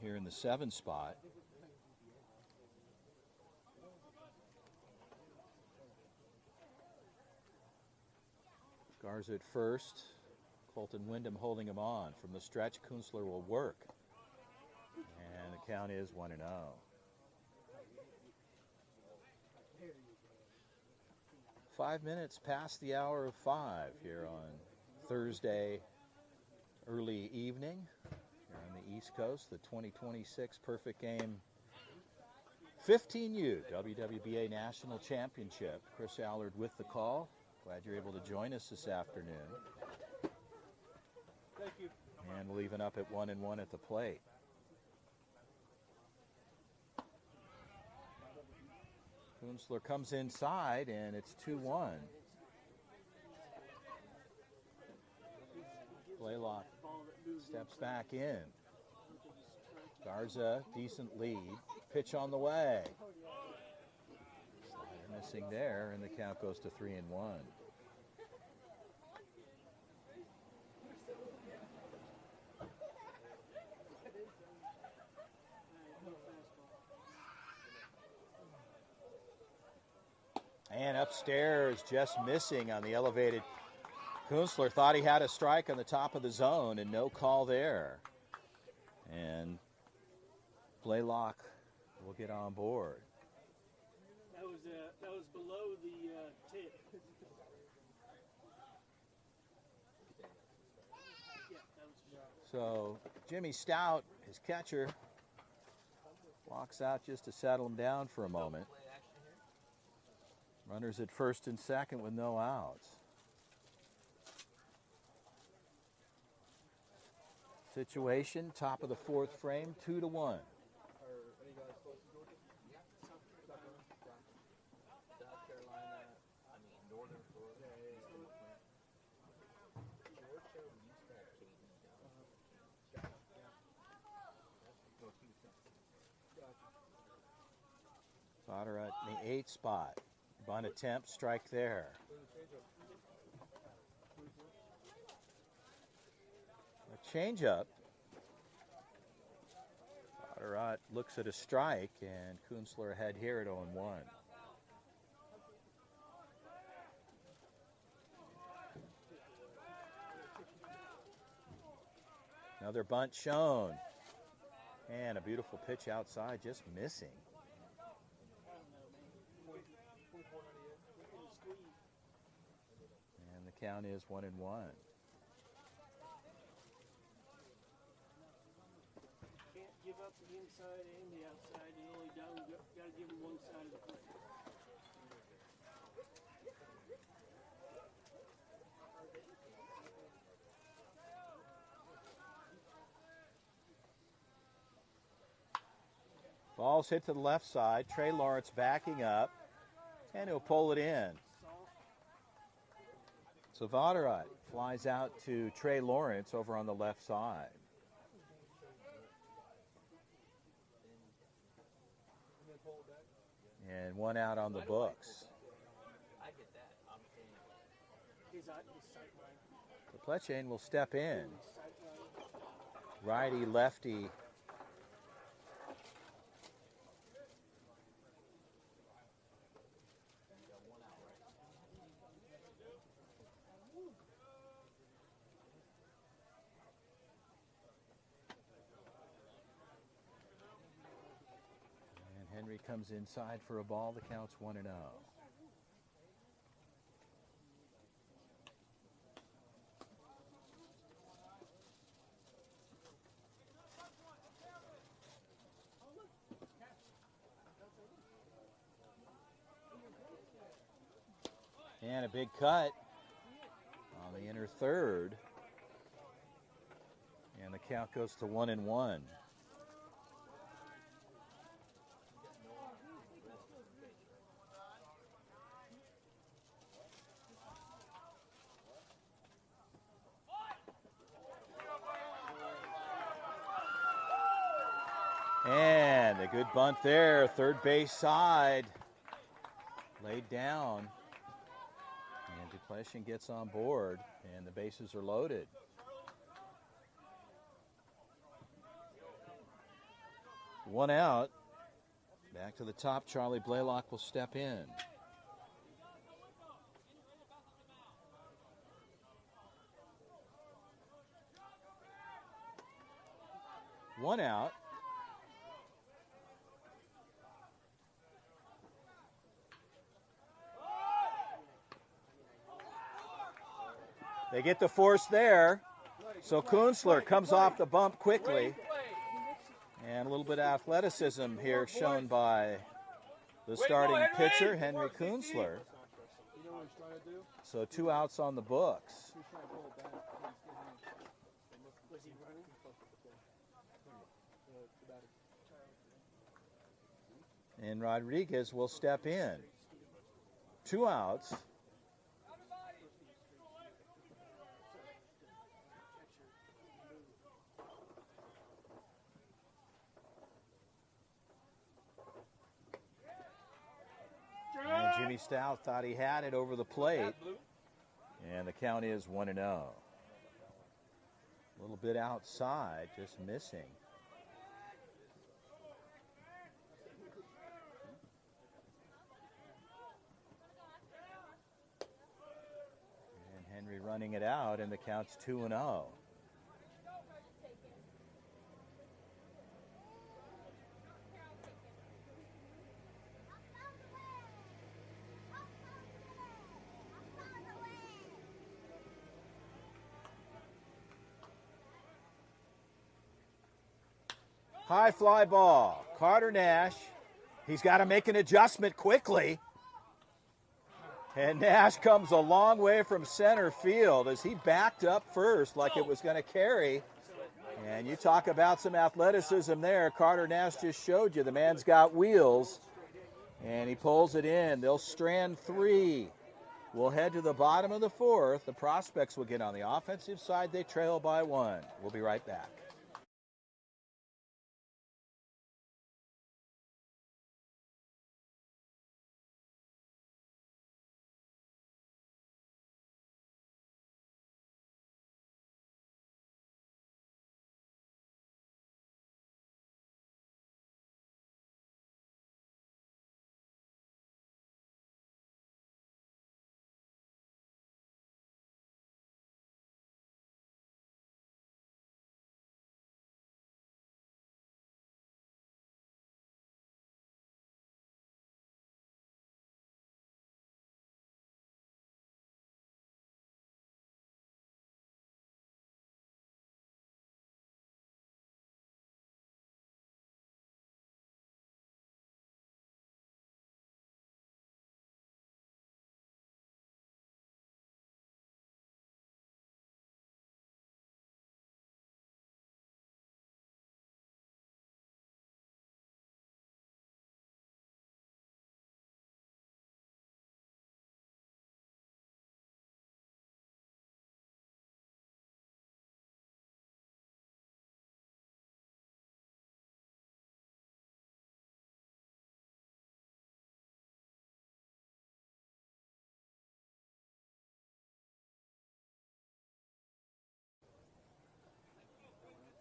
here in the 7th spot. Garza at first. Colton Wyndham holding him on. From the stretch, Kunstler will work. And the count is 1-0. Five minutes past the hour of 5 here on Thursday early evening here on the East Coast. The 2026 Perfect Game 15U WWBA National Championship. Chris Allard with the call. Glad you're able to join us this afternoon. Thank you. And we'll even up at 1-1 at the plate. Kunstler comes inside, and it's 2-1. Blaylock steps back in. Garza, decent lead. Pitch on the way. Slider missing there, and the count goes to 3-1. And upstairs, just missing on the elevated. Kunstler thought he had a strike on the top of the zone, and no call there. And Blaylock will get on board. That was below the tip. Yeah, that was. So Jimmy Stout, his catcher, walks out just to settle him down for a moment. Runners at first and second with no outs. Situation, top of the 4th frame, 2-1. South Carolina, Northern Florida. Potter in the 8th spot. Bunt attempt, strike there. A changeup. Potterat looks at a strike, and Kunstler ahead here at 0-1. Another bunt shown. And a beautiful pitch outside, just missing. And the count is 1-1. Can't give up the inside and the outside. You only got to give them one side of the plate. Ball's hit to the left side. Trey Lawrence backing up, and he'll pull it in. So Vaderut flies out to Trey Lawrence over on the left side. And one out on the books. Pletchain will step in. Righty, lefty. And Henry comes inside for a ball. The count's 1-0. And a big cut on the inner third. And the count goes to 1-1. And a good bunt there, third base side, laid down. And Dupletion gets on board, and the bases are loaded. One out. Back to the top, Charlie Blaylock will step in. One out. They get the force there. So Kunstler comes off the bump quickly. And a little bit of athleticism here shown by the starting pitcher, Henry Kunstler. So 2 outs on the books. And Rodriguez will step in. 2 outs. And Jimmy Stout thought he had it over the plate. And the count is 1-0. A little bit outside, just missing. And Henry running it out, and the count's 2-0. High fly ball. Carter Nash. He's got to make an adjustment quickly. And Nash comes a long way from center field as he backed up first like it was going to carry. And you talk about some athleticism there. Carter Nash just showed you the man's got wheels. And he pulls it in. They'll strand 3. We'll head to the bottom of the 4th. The Prospects will get on the offensive side. They trail by 1. We'll be right back.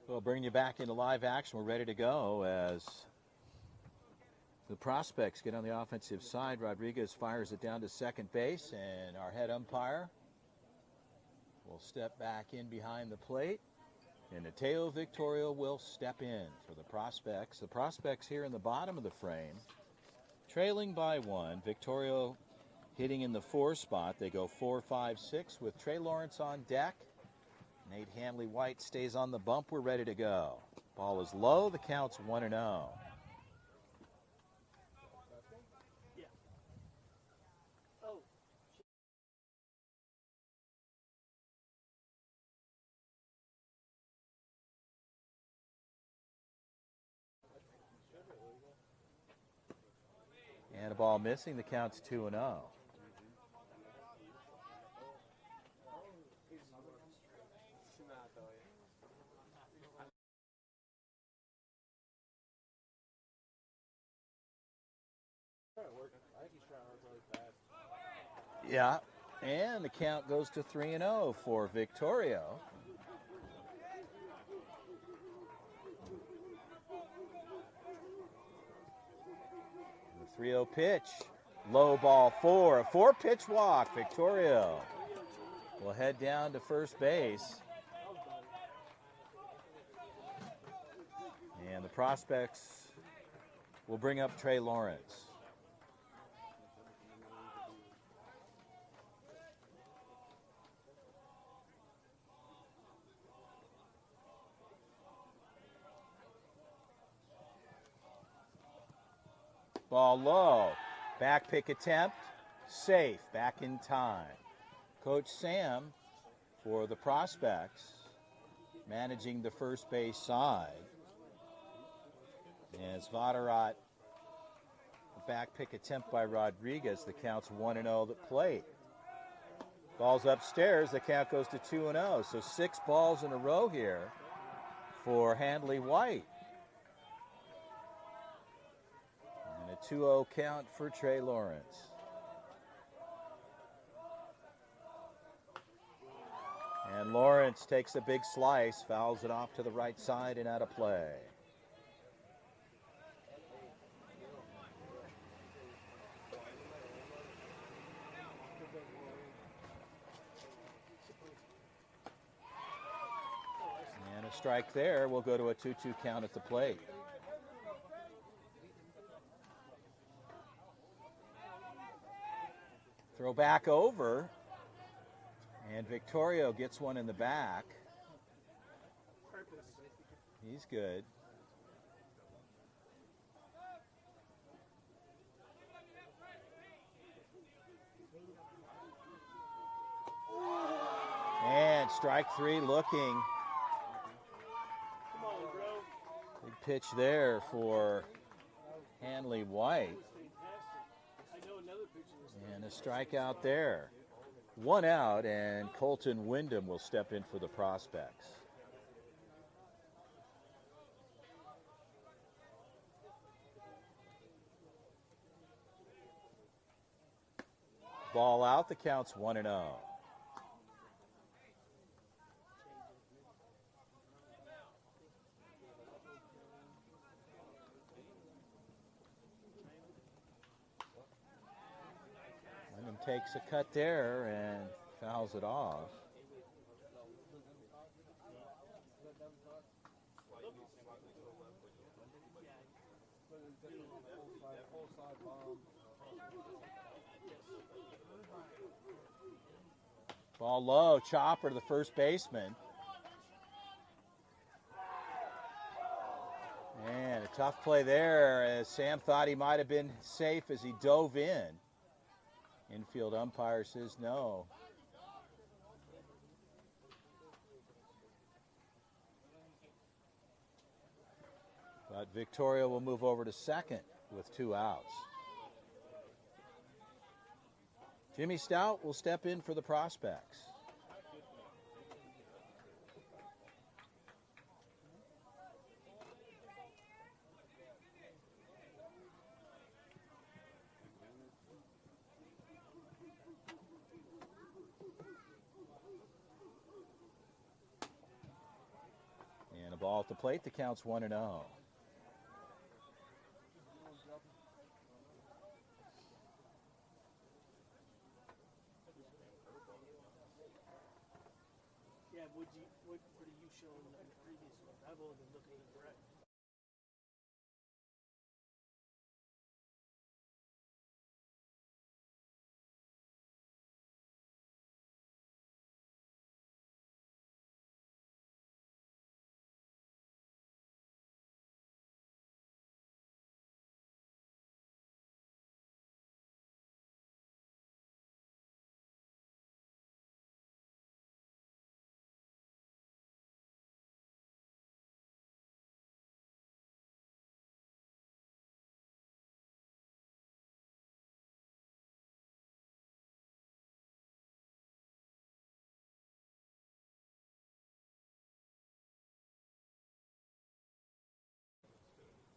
Well, bringing you back into live action. We're ready to go as the prospects get on the offensive side. Rodriguez fires it down to second base, and our head umpire will step back in behind the plate, and Mateo Victorio will step in for the prospects. The prospects here in the bottom of the frame, trailing by 1. Victorio hitting in the 4 spot. They go 4, 5, 6 with Trey Lawrence on deck. Nate Hanley White stays on the bump. We're ready to go. Ball is low. The count's 1-0. Yeah. Oh. And a ball missing. The count's 2-0. Yeah, and the count goes to 3-0 for Victorio. The 3-0 pitch, low ball 4, a 4-pitch walk. Victorio will head down to first base. And the prospects will bring up Trey Lawrence. Ball low. Back pick attempt. Safe. Back in time. Coach Sam for the prospects managing the first base side. As Vatterott, back pick attempt by Rodriguez. The count's 1-0 at plate. Ball's upstairs. The count goes to 2-0. So 6 balls in a row here for Handley White. And a 2-0 count for Trey Lawrence. And Lawrence takes a big slice, fouls it off to the right side and out of play. And a strike there. We'll go to a 2-2 count at the plate. Throw back over. And Victorio gets one in the back. He's good. And strike 3 looking. Come on, bro. Big pitch there for Handley White. I know another picture was And a strikeout there. 1 out, and Colton Wyndham will step in for the prospects. Ball out, the count's 1-0. Wyndham takes a cut there and fouls it off. Ball low, chopper to the first baseman. And a tough play there as Sam thought he might have been safe as he dove in. Infield umpire says no. But Victoria will move over to second with 2 outs. Jimmy Stout will step in for the prospects. Ball at the plate. The count's 1-0. Yeah, what are you showing in the previous one? I've only been looking at the correct.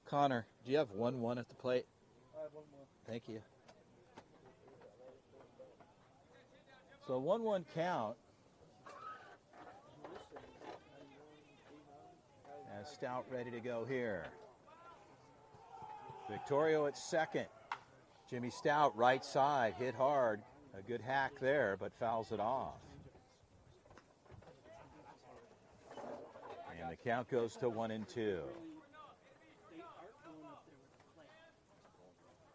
Connor, do you have 1-1 at the plate? I have one more. Thank you. So 1-1 count. And Stout ready to go here. Victorio at second. Jimmy Stout right side, hit hard. A good hack there, but fouls it off. And the count goes to 1-2. They aren't going up there with the play.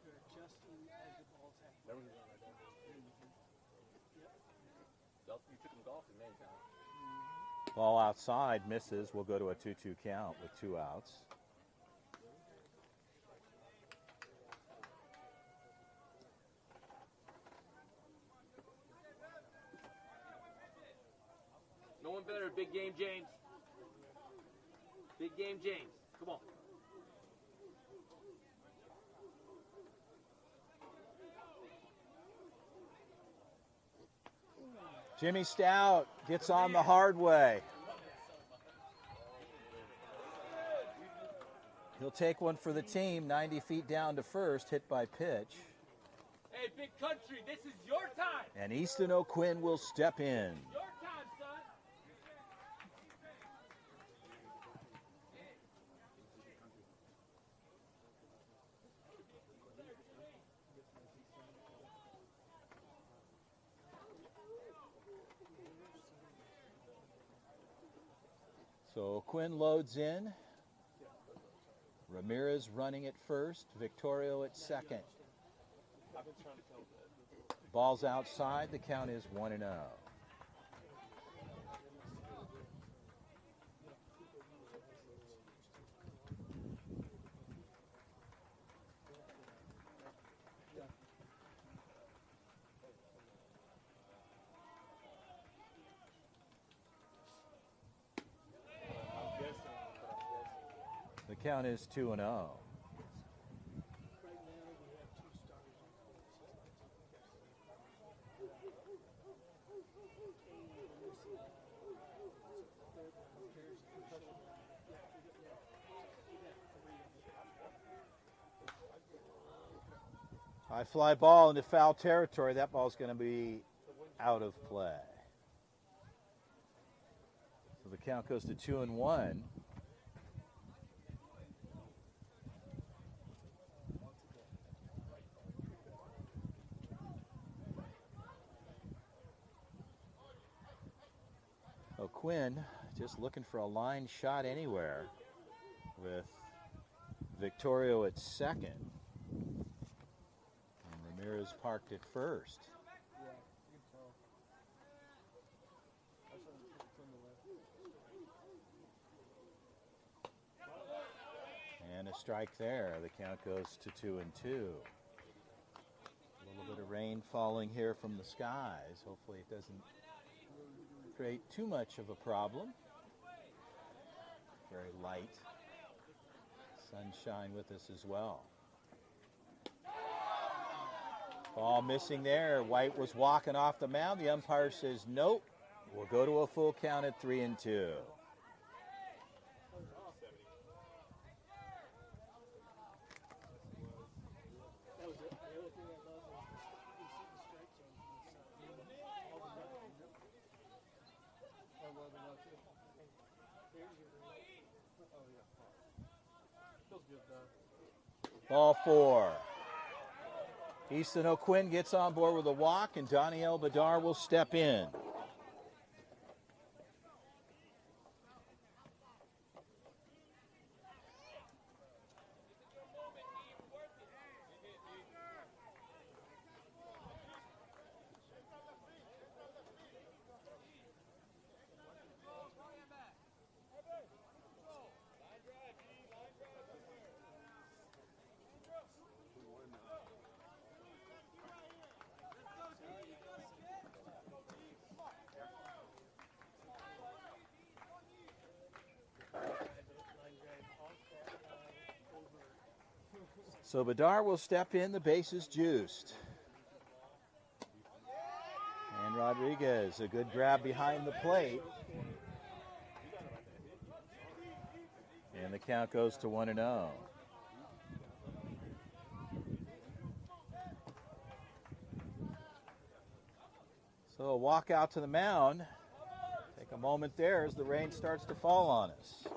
They're adjusting as the ball's happening. You took him golfing many times. Ball outside, misses. We'll go to a 2-2 count with 2 outs. No one better, Big Game James. Big Game James. Come on. Jimmy Stout gets on the hard way. He'll take one for the team, 90 feet down to first, hit by pitch. Hey, Big Country, this is your time. And Easton O'Quinn will step in. Your time, son. So Quinn loads in. Ramirez running at first. Victorio at second. Ball's outside. The count is 1-0. The count is 2-0. Right now, we have 2 starters on the High fly ball into foul territory. That ball's going to be out of play. So the count goes to 2-1. O'Quinn just looking for a line shot anywhere with Victorio at second. And Ramirez parked at first. Yeah, you can tell. I saw him from the left. And a strike there. The count goes to 2-2. A little bit of rain falling here from the skies. Hopefully it doesn't create too much of a problem. Very light sunshine with us as well. Ball missing there. White was walking off the mound. The umpire says nope. We'll go to a full count at 3-2. That was it. The other thing I love is you see the strike zone from the side. All the left. I love it. There's your ring. Ball 4. Easton O'Quinn gets on board with a walk, and Danielle Bedard will step in. So Bedard will step in, the base is juiced. And Rodriguez, a good grab behind the plate. And the count goes to 1-0. So a walk out to the mound. Take a moment there as the rain starts to fall on us.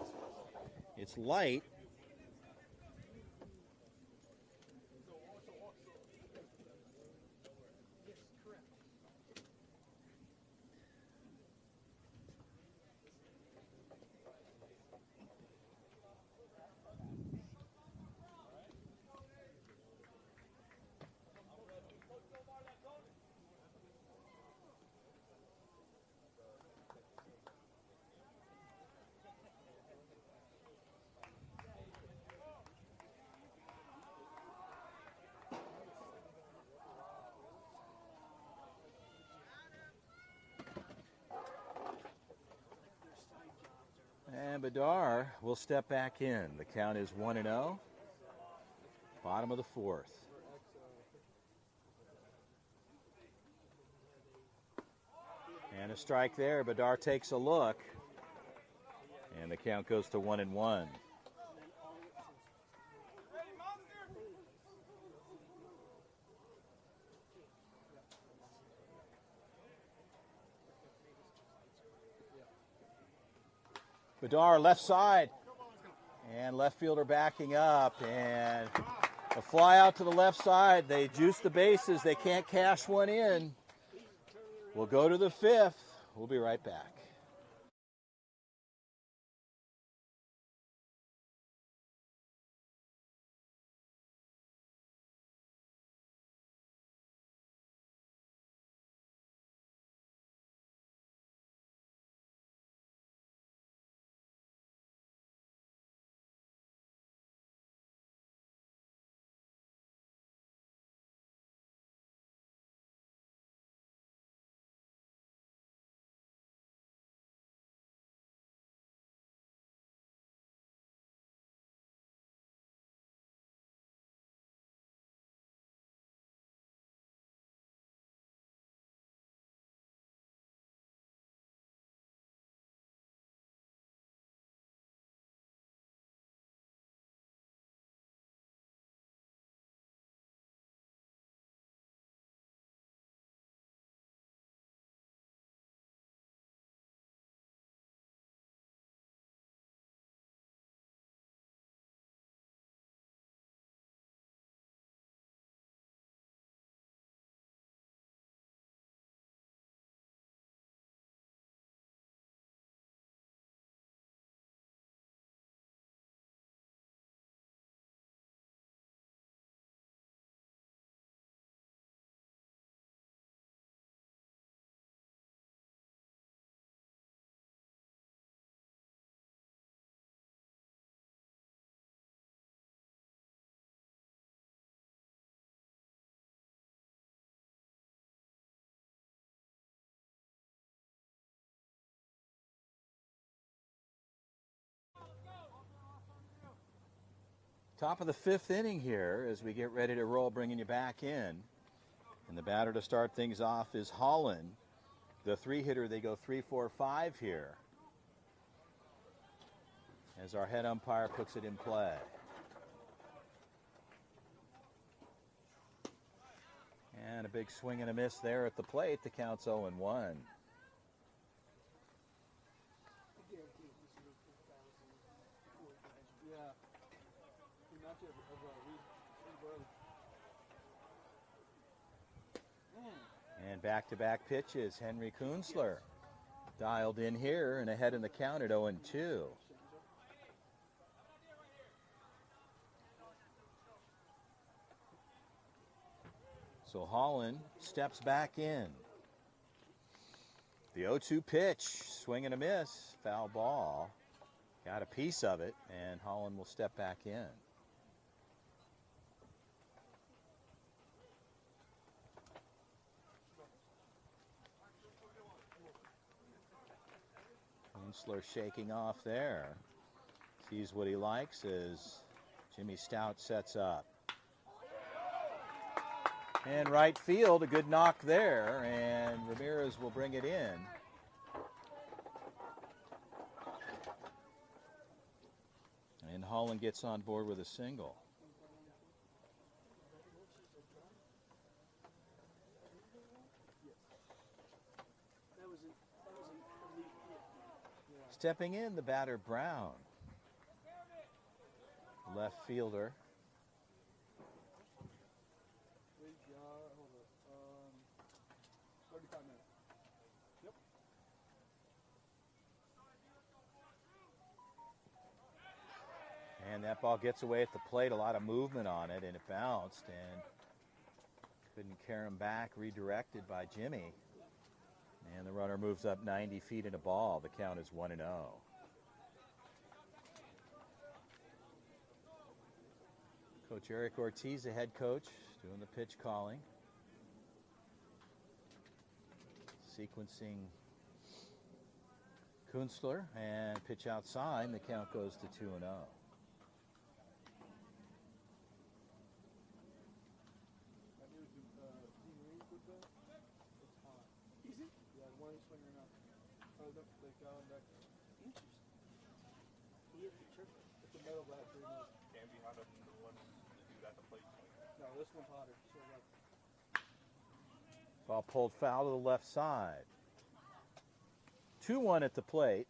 It's light. And Bedard will step back in. The count is 1-0. Bottom of the 4th. And a strike there. Bedard takes a look. And the count goes to 1-1. Bedard left side, and left fielder backing up, and a fly out to the left side. They juice the bases. They can't cash one in. We'll go to the 5th. We'll be right back. Top of the 5th inning here as we get ready to roll, bringing you back in. And the batter to start things off is Holland. The 3-hitter, they go 3-4-5 here as our head umpire puts it in play. And a big swing and a miss there at the plate. The count's 0-1. And back-to-back pitches. Henry Kunzler dialed in here and ahead in the count at 0-2. So Holland steps back in. The 0-2 pitch, swing and a miss, foul ball. Got a piece of it, and Holland will step back in. Kunzler shaking off there. Sees what he likes as Jimmy Stout sets up. And right field, a good knock there, and Ramirez will bring it in. And Holland gets on board with a single. Stepping in, the batter Brown. Left fielder. And that ball gets away at the plate, a lot of movement on it, and it bounced and couldn't carry him back, redirected by Jimmy. And the runner moves up 90 feet in a ball. The count is 1-0. Coach Eric Ortiz, the head coach, doing the pitch calling. Sequencing Kunzler, and pitch outside. The count goes to 2-0. Can be hotter than the one you got the plate. No, this one's hotter. Ball pulled foul to the left side. 2-1 at the plate.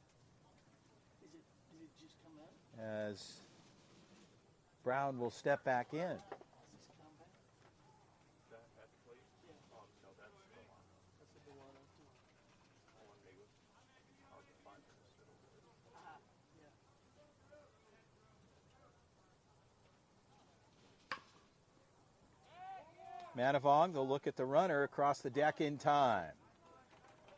Did it just come out? As Brown will step back in. Has this come back? That at the plate? Yeah. No, that's the one. That's the one. I want to make it hard to find in this middle. Yeah. Manavong, they'll look at the runner across the deck in time.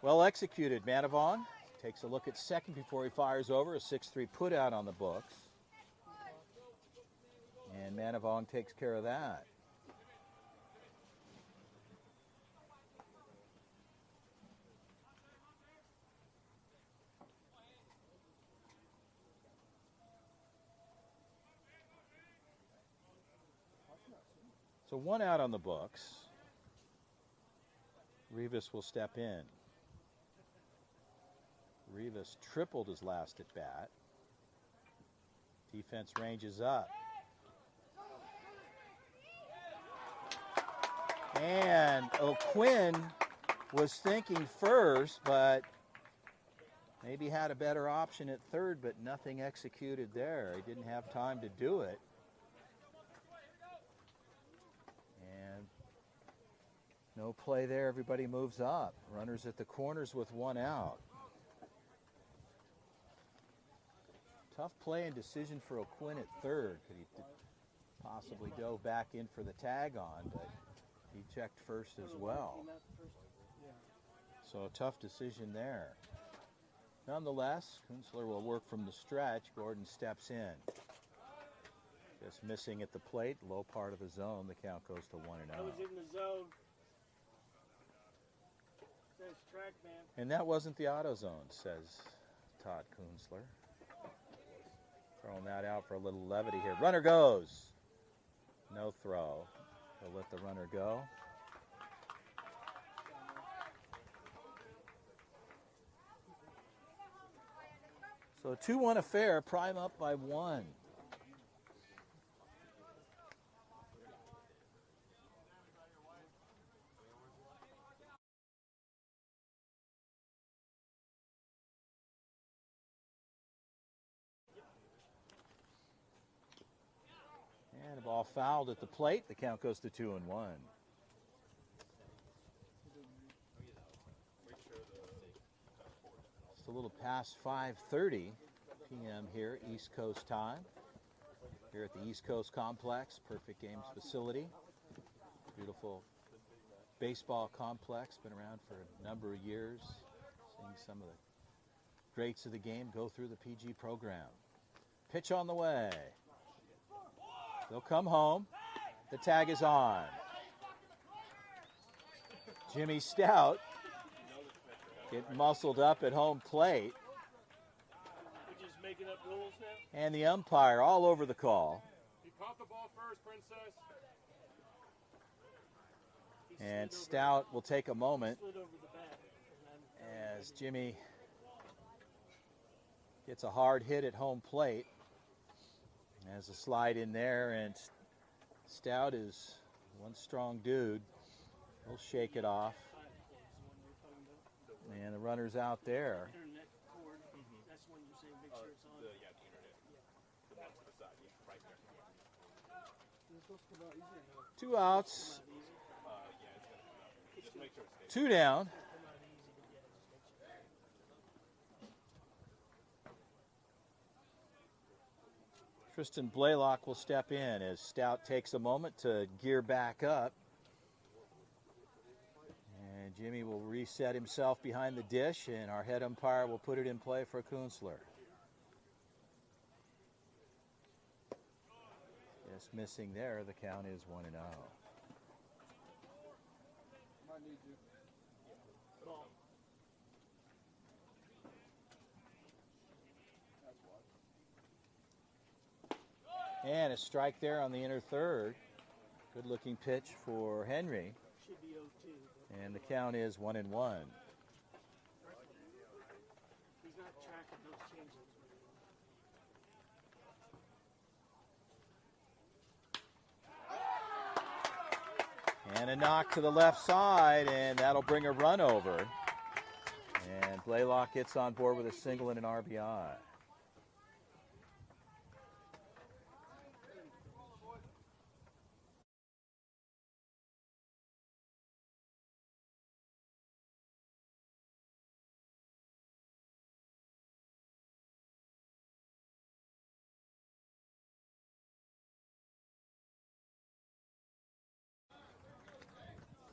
Well executed, Manavong. Takes a look at second before he fires over. A 6-3 put out on the books. And Manavong takes care of that. So 1 out on the books. Rivas will step in. Rivas tripled his last at bat. Defense ranges up. And O'Quinn was thinking first, but maybe had a better option at third, but nothing executed there. He didn't have time to do it. And no play there. Everybody moves up. Runners at the corners with 1 out. Tough play and decision for O'Quinn at third. Could he possibly dove back in for the tag on, but he checked first as well. So a tough decision there. Nonetheless, Kunzler will work from the stretch. Gordon steps in. Just missing at the plate, low part of the zone. The count goes to 1-0. I was in the zone. Says track man. And that wasn't the auto zone, says Todd Kunzler. Throwing that out for a little levity here. Runner goes. No throw. They'll let the runner go. So a 2-1 affair, Prime up by 1. And a ball fouled at the plate. The count goes to 2-1. a little past 5:30 p.m. here, East Coast time. Here at the East Coast Complex, Perfect Games facility. Beautiful baseball complex, been around for a number of years. Seeing some of the greats of the game go through the PG program. Pitch on the way. They'll come home. The tag is on. Jimmy Stout getting muscled up at home plate. We're just making up rules now. And the umpire all over the call. He caught the ball first, Princess. And Stout will take a moment Slid over the bat. And as Jimmy gets a hard hit at home plate. Has a slide in there, and Stout is one strong dude. He'll shake it off. And the runner's out there. Internet cord. That's when you're saying make sure it's on. The internet. The one to the side, right there. Is it supposed to come out easy or no? 2 outs, Come out easy. Yeah, it's gonna come out. Just make sure it stays. 2 down. Come out easy, but yeah, just make sure. Tristan Blaylock will step in as Stout takes a moment to gear back up. And Jimmy will reset himself behind the dish, and our head umpire will put it in play for Kunstler. Just missing there, the count is 1-0. Might need you. Ball. And a strike there on the inner third. Good looking pitch for Henry. Should be 0-2. But And the count is 1-1. he's not tracking those changes. And a knock to the left side, and that'll bring a run over. And Blaylock gets on board with a single and an RBI.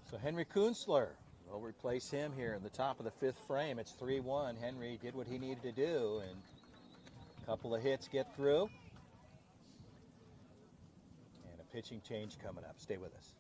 So Henry Kunstler will replace him here in the top of the 5th frame. It's 3-1. Henry did what he needed to do, and a couple of hits get through. And a pitching change coming up. Stay with us.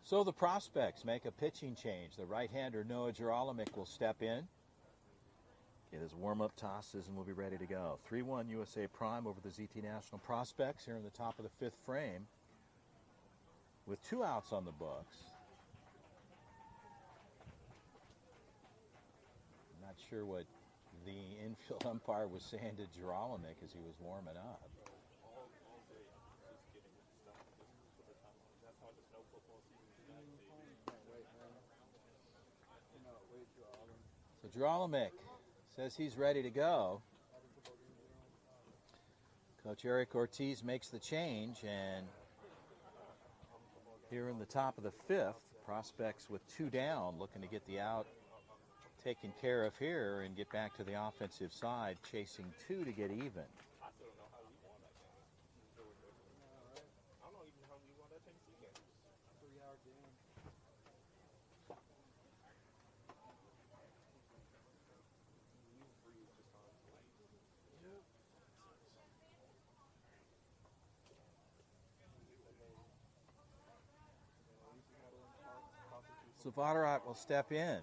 So the prospects make a pitching change. The right-hander Noah Geralamick will step in, get his warm-up tosses, and we'll be ready to go. 3-1 USA Prime over the ZT National Prospects here in the top of the 5th frame with 2 outs on the books. I'm not sure what the infield umpire was saying to Geralamick as he was warming up. So Geralamick says he's ready to go. Coach Eric Ortiz makes the change, and here in the top of the 5th, prospects with 2 down, looking to get the out taken care of here and get back to the offensive side, chasing 2 to get even. I still don't know how we won that game. I don't know even how we won that Tennessee game. 3-hour game. So Voderat will step in,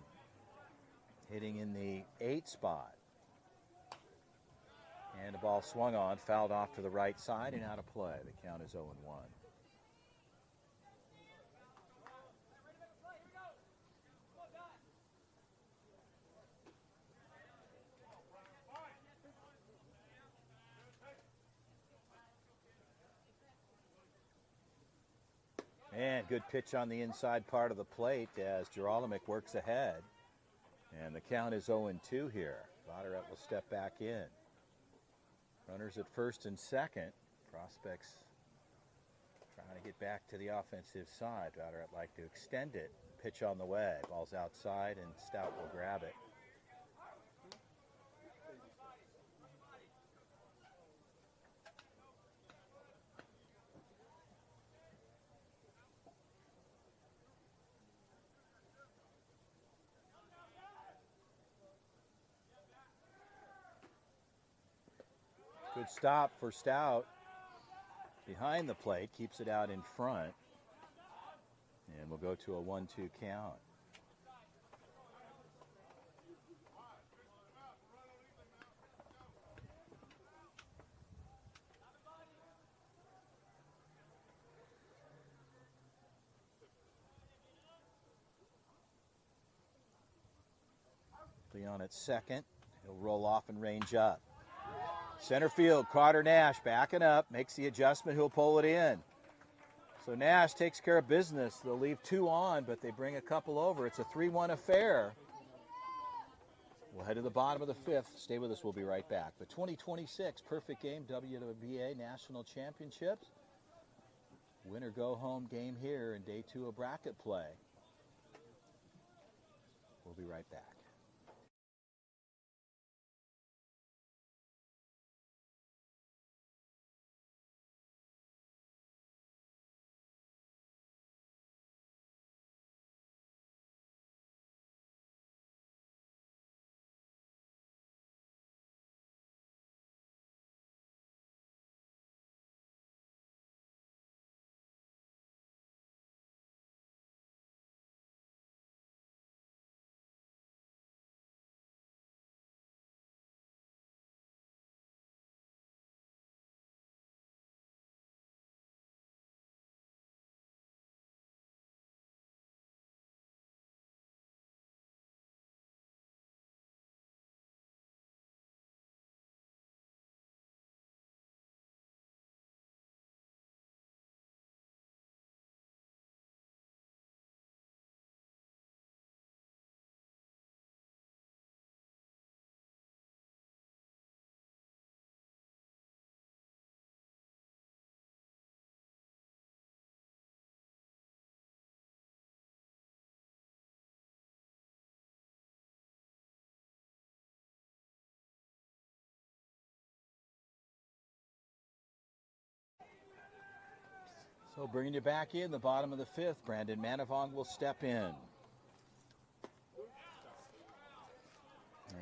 hitting in the 8 spot. And the ball swung on, fouled off to the right side and out of play. The count is 0-1. And good pitch on the inside part of the plate as Geralimic works ahead. And the count is 0-2 here. Voderat will step back in. Runners at first and second. Prospects trying to get back to the offensive side. Voderat like to extend it. Pitch on the way. Ball's outside and Stout will grab it. Good stop for Stout. Behind the plate, keeps it out in front. And we'll go to a 1-2 count. Leon at second. He'll roll off and range up. Center field, Carter Nash backing up, makes the adjustment, he'll pull it in. So Nash takes care of business. They'll leave 2 on, but they bring a couple over. It's a 3-1 affair. We'll head to the bottom of the 5th. Stay with us, we'll be right back. The 2026 Perfect Game WWBA National Championships. Winner go home game here in day 2 of bracket play. We'll be right back. So bringing you back in the bottom of the 5th, Brandon Manavong will step in.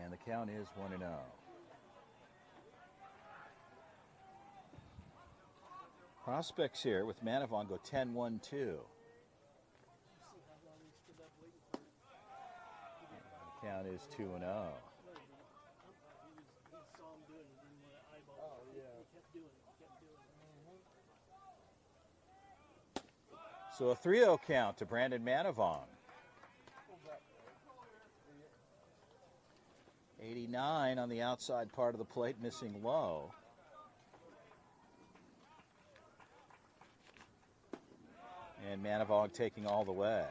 And the count is 1-0. Prospects here with Manavong go 10-1-2. The count is 2-0. So a 3-0 count to Brandon Manavong. 89 on the outside part of the plate, missing low. And Manavong taking all the way.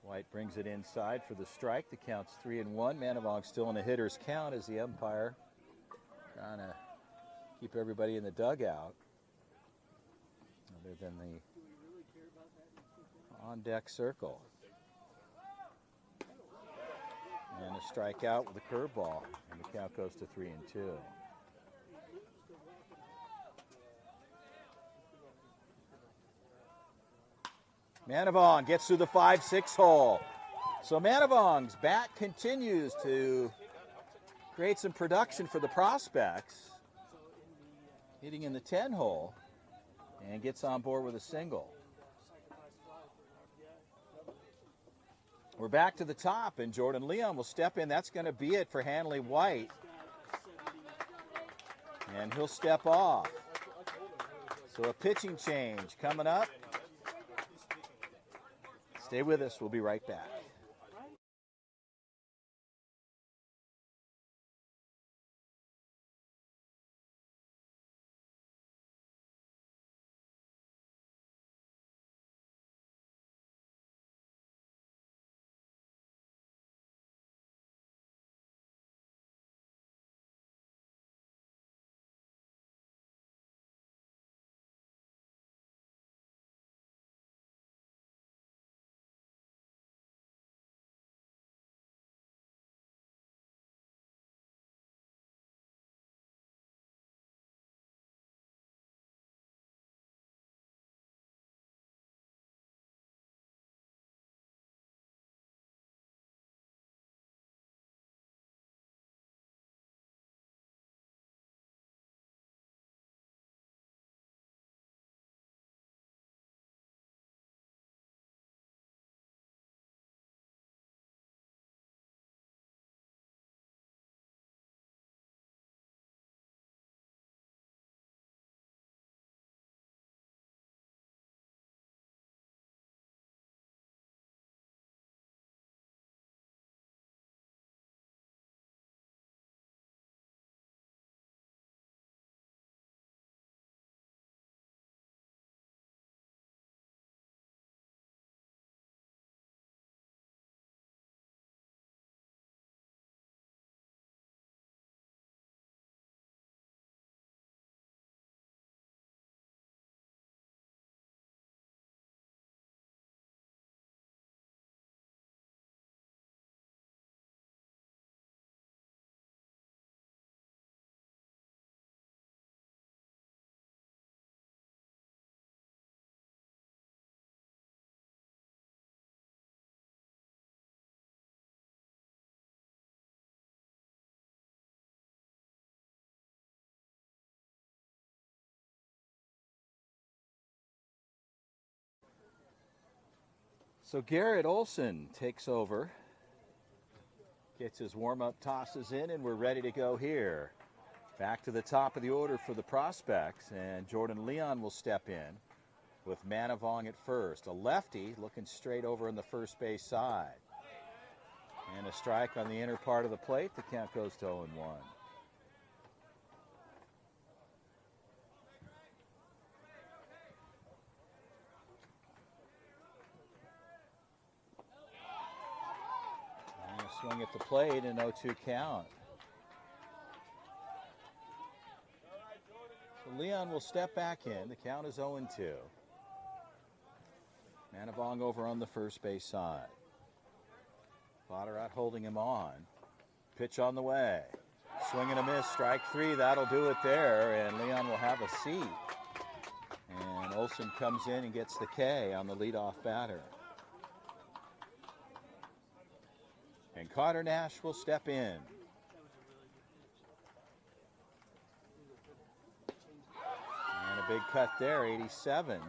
White brings it inside for the strike. The count's 3-1. Manavong still in a hitter's count as the umpire trying to keep everybody in the dugout, other than the on-deck circle. And a strikeout with a curveball, and the count goes to 3-2. Manavong gets through the 5-6 hole. So Manavong's bat continues to create some production for the Prospects, hitting in the 10 hole, and gets on board with a single. We're back to the top, and Jordan Leon will step in. That's going to be it for Hanley White. And he'll step off. So a pitching change coming up. Stay with us. We'll be right back. So Garrett Olson takes over, gets his warm-up tosses in, and we're ready to go here. Back to the top of the order for the prospects, and Jordan Leon will step in with Manavong at first. A lefty looking straight over on the first base side. And a strike on the inner part of the plate. The count goes to 0-1. Swing at the plate, an 0-2 count. So Leon will step back in. The count is 0-2. Manavong over on the first base side. Vatterott holding him on. Pitch on the way. Swing and a miss. Strike three. That'll do it there. And Leon will have a seat. And Olson comes in and gets the K on the leadoff batter. And Carter Nash will step in. And a big cut there, 87.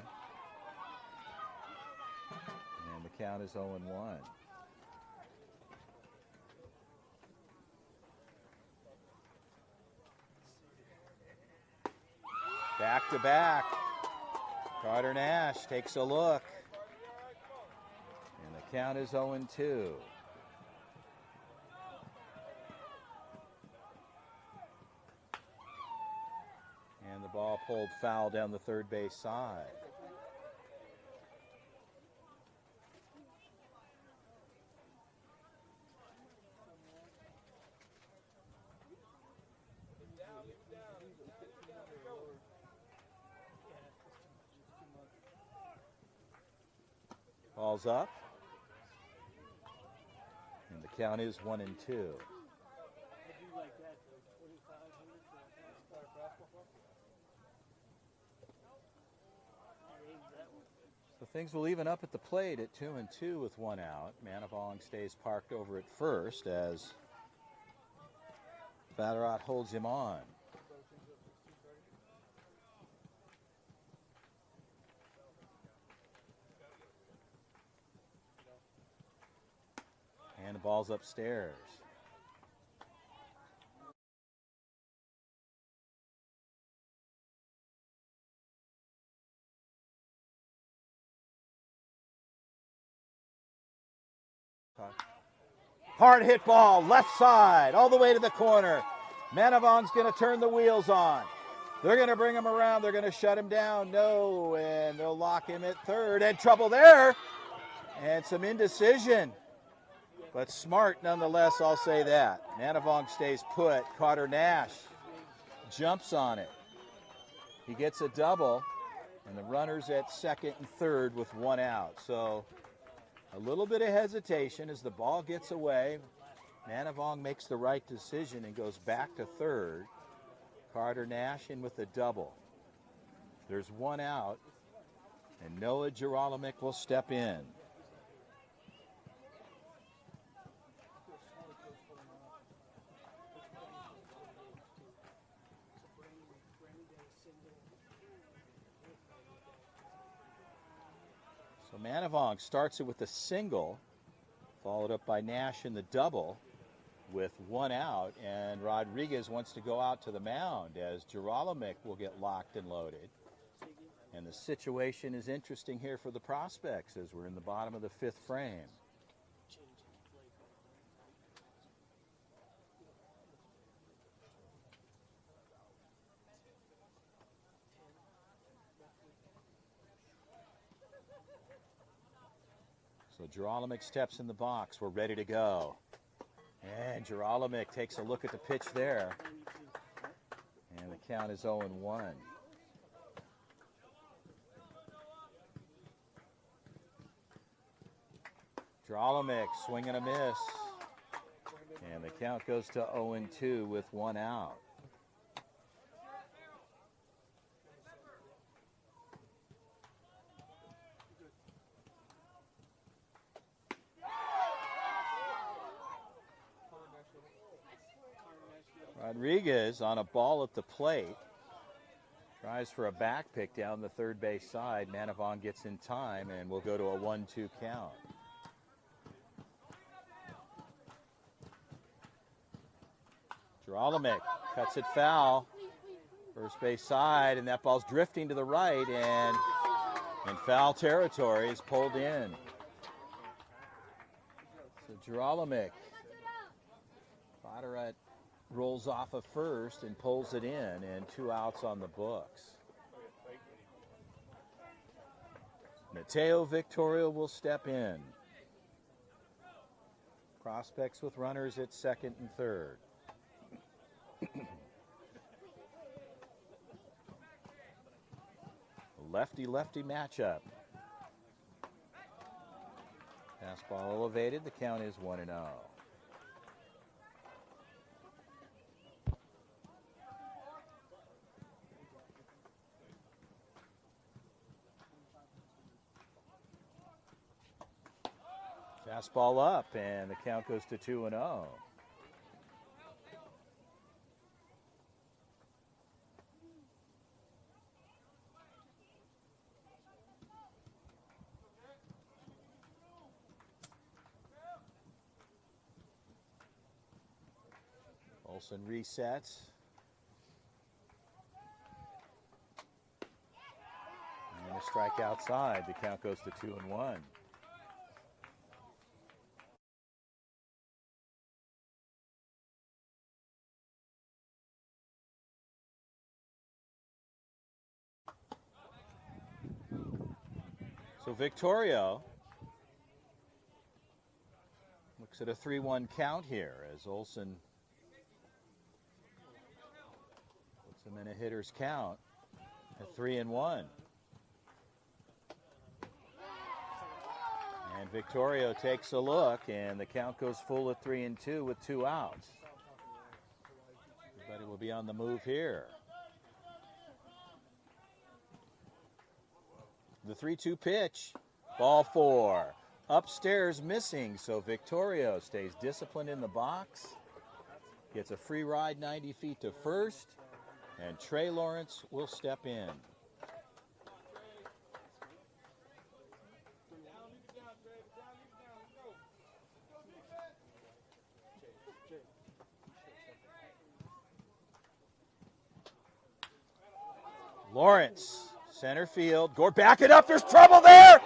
And the count is 0-1. Back to back. Carter Nash takes a look. And the count is 0-2. And the ball pulled foul down the third base side. Ball's up. And the count is 1-2. I do like that, though. 2,500 for a five-star basketball. So things will even up at the plate at 2-2 with one out. Manavong stays parked over at first as Vatterott holds him on. ball's upstairs. Hard hit ball, left side, all the way to the corner. Manavong's going to turn the wheels on. They're going to bring him around. They're going to shut him down. No, and they'll lock him at third. And trouble there. And some indecision. But smart nonetheless, I'll say that. Manavong stays put. Carter Nash jumps on it. He gets a double. And the runner's at second and third with one out. So a little bit of hesitation as the ball gets away. Manavong makes the right decision and goes back to third. Carter Nash in with a double. There's one out, and Noah Gerolamic will step in. So Manavong starts it with a single, followed up by Nash in the double with one out, and Rodriguez wants to go out to the mound as Gerolamic will get locked and loaded. And the situation is interesting here for the prospects as we're in the bottom of the fifth frame. So Gerolamic steps in the box. We're ready to go. And Gerolamic takes a look at the pitch there. And the count is 0-1. Gerolamic swing and a miss. And the count goes to 0-2 with one out. Rodriguez on a ball at the plate. Tries for a back pick down the third base side. Manavong gets in time and we'll go to a 1-2 count. Gerolamic cuts it foul. First base side, and that ball's drifting to the right, and in foul territory is pulled in. So Gerolamic, Potteret rolls off of first and pulls it in, and two outs on the books. Mateo Victorio will step in. Prospects with runners at second and third. Lefty-lefty matchup. Fastball elevated. The count is 1-0. Fastball up, and the count goes to 2-0. Olsen resets. And a strike outside. The count goes to 2-1. So Victorio looks at a 3-1 count here as Olsen puts him in a hitter's count at 3-1. And Victorio takes a look, and the count goes full at 3-2 with two outs. Everybody will be on the move here. The 3-2 pitch, ball four. Upstairs missing, so Victorio stays disciplined in the box. Gets a free ride 90 feet to first, and Trey Lawrence will step in. Lawrence, center field. Gore, back it up. There's trouble there.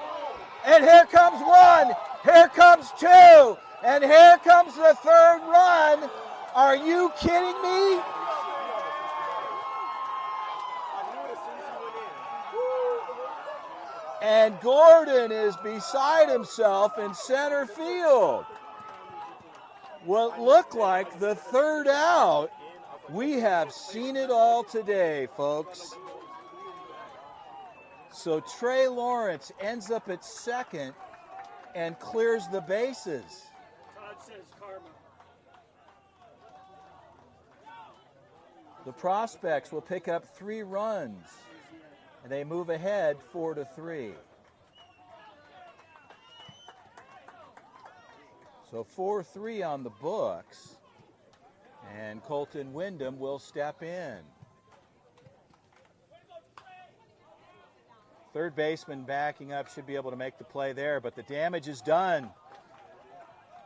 And here comes one. Here comes two. And here comes the third run. Are you kidding me? And Gordon is beside himself in center field. What looked like the third out. We have seen it all today, folks. So Trey Lawrence ends up at second and clears the bases. Todd says karma. The Prospects will pick up 3 runs, and they move ahead 4-3. So 4-3 on the books, and Colton Wyndham will step in. Third baseman backing up should be able to make the play there, but the damage is done.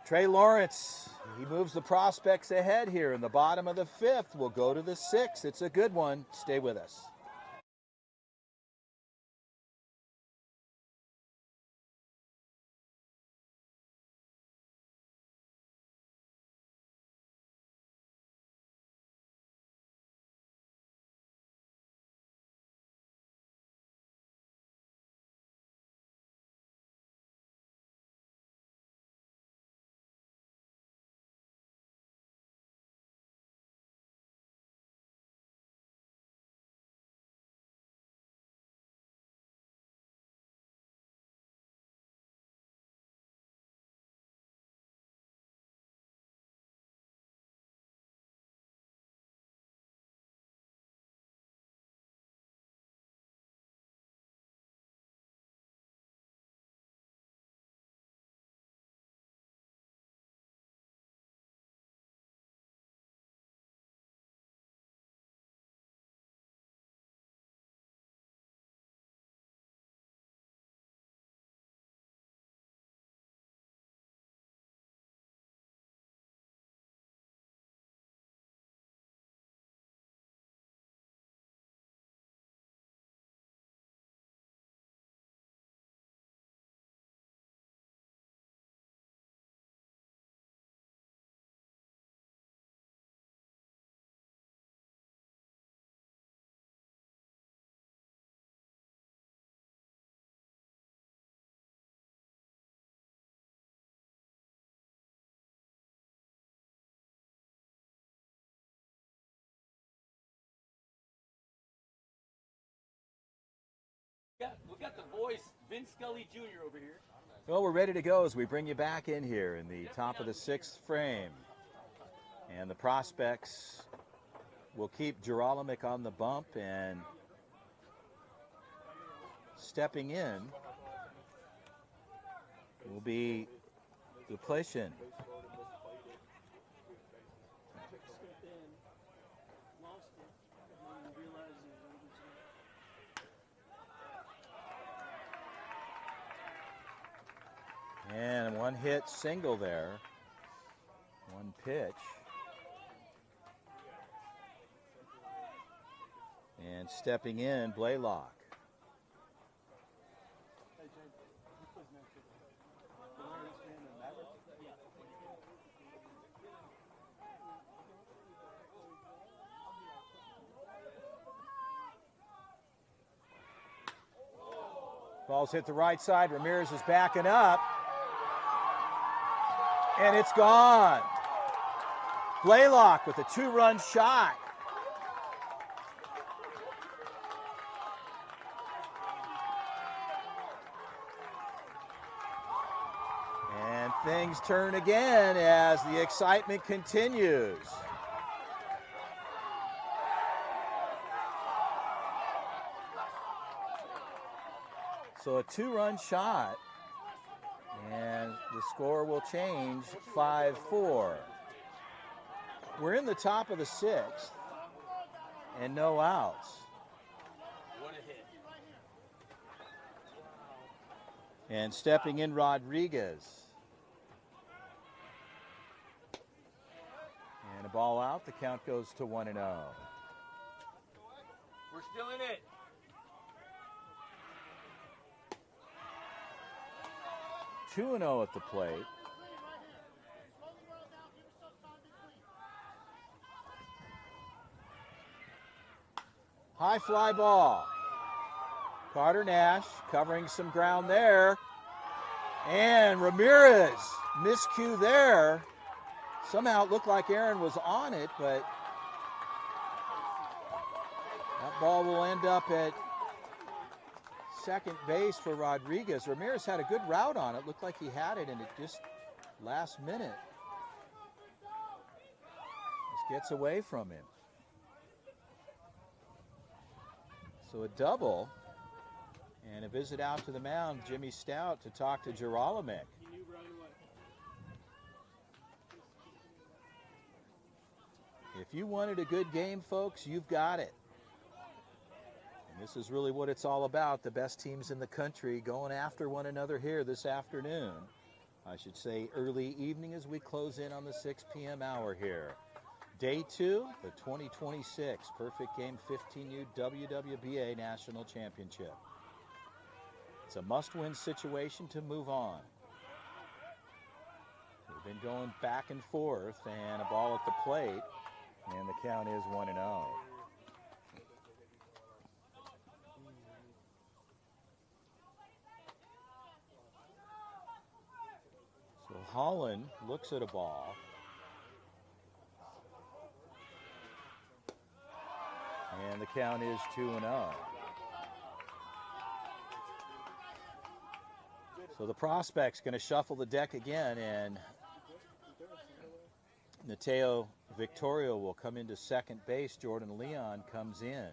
Trey Lawrence, he moves the Prospects ahead here in the bottom of the 5th. We'll go to the 6th. It's a good one. Stay with us. We got the voice, Vince Scully Jr. over here. Well, we're ready to go as we bring you back in here in the top of the 6th frame. And the Prospects will keep Gerolimic on the bump, and stepping in will be Duplashin. Step in, lost it, and then realized it was over. And one hit single there. One pitch. And stepping in, Blaylock. Ball's hit the right side. Ramirez is backing up. And it's gone. Blaylock with a 2-run shot. And things turn again as the excitement continues. So a 2-run shot, and the score will change 5-4. We're in the top of the 6th, and no outs. What a hit. And stepping in, Rodriguez. And a ball out, the count goes to 1-0. We're still in it. 2-0 at the plate. High fly ball. Carter Nash covering some ground there. And Ramirez, miscue there. Somehow it looked like Aaron was on it, but that ball will end up at second base for Rodriguez. Ramirez had a good route on it. Looked like he had it, and it just last minute just gets away from him. So a double and a visit out to the mound, Jimmy Stout to talk to Geralamick. If you wanted a good game, folks, you've got it. And this is really what it's all about, the best teams in the country going after one another here this afternoon. I should say early evening as we close in on the 6 p.m. hour here. Day 2, the 2026 Perfect Game 15U WWBA National Championship. It's a must-win situation to move on. We've been going back and forth, and a ball at the plate, and the count is 1-0. So Holland looks at a ball. And the count is 2-0. So the prospect's going to shuffle the deck again, and Mateo Victorio will come into second base. Jordan Leon comes in.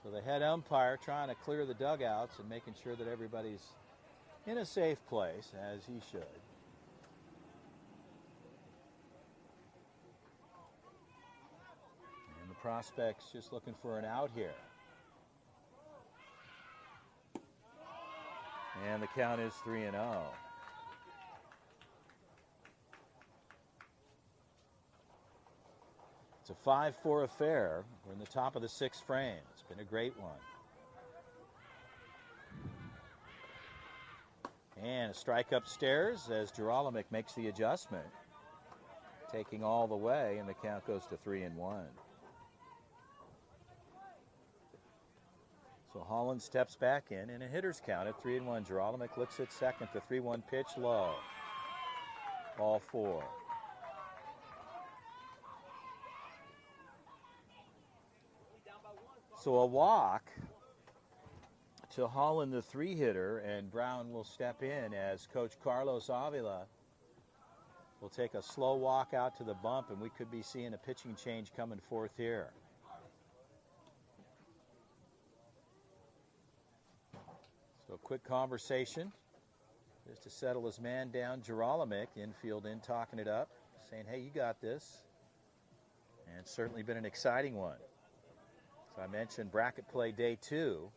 So the head umpire trying to clear the dugouts and making sure that everybody's in a safe place, as he should. And the prospect's just looking for an out here. And the count is 3-0. It's a 5-4 affair. We're in the top of the 6th frame. It's been a great one. And a strike upstairs as Geralamick makes the adjustment. Taking all the way, and the count goes to 3-1. So Holland steps back in a hitter's count at 3-1. Geralamick looks at second. The 3-1 pitch low. Ball 4. So a walk to Holland, the 3-hitter, and Brown will step in as Coach Carlos Avila will take a slow walk out to the bump, and we could be seeing a pitching change coming forth here. So a quick conversation just to settle his man down. Geralamick, infield in, talking it up, saying, hey, you got this. And it's certainly been an exciting one. So I mentioned bracket play day 2.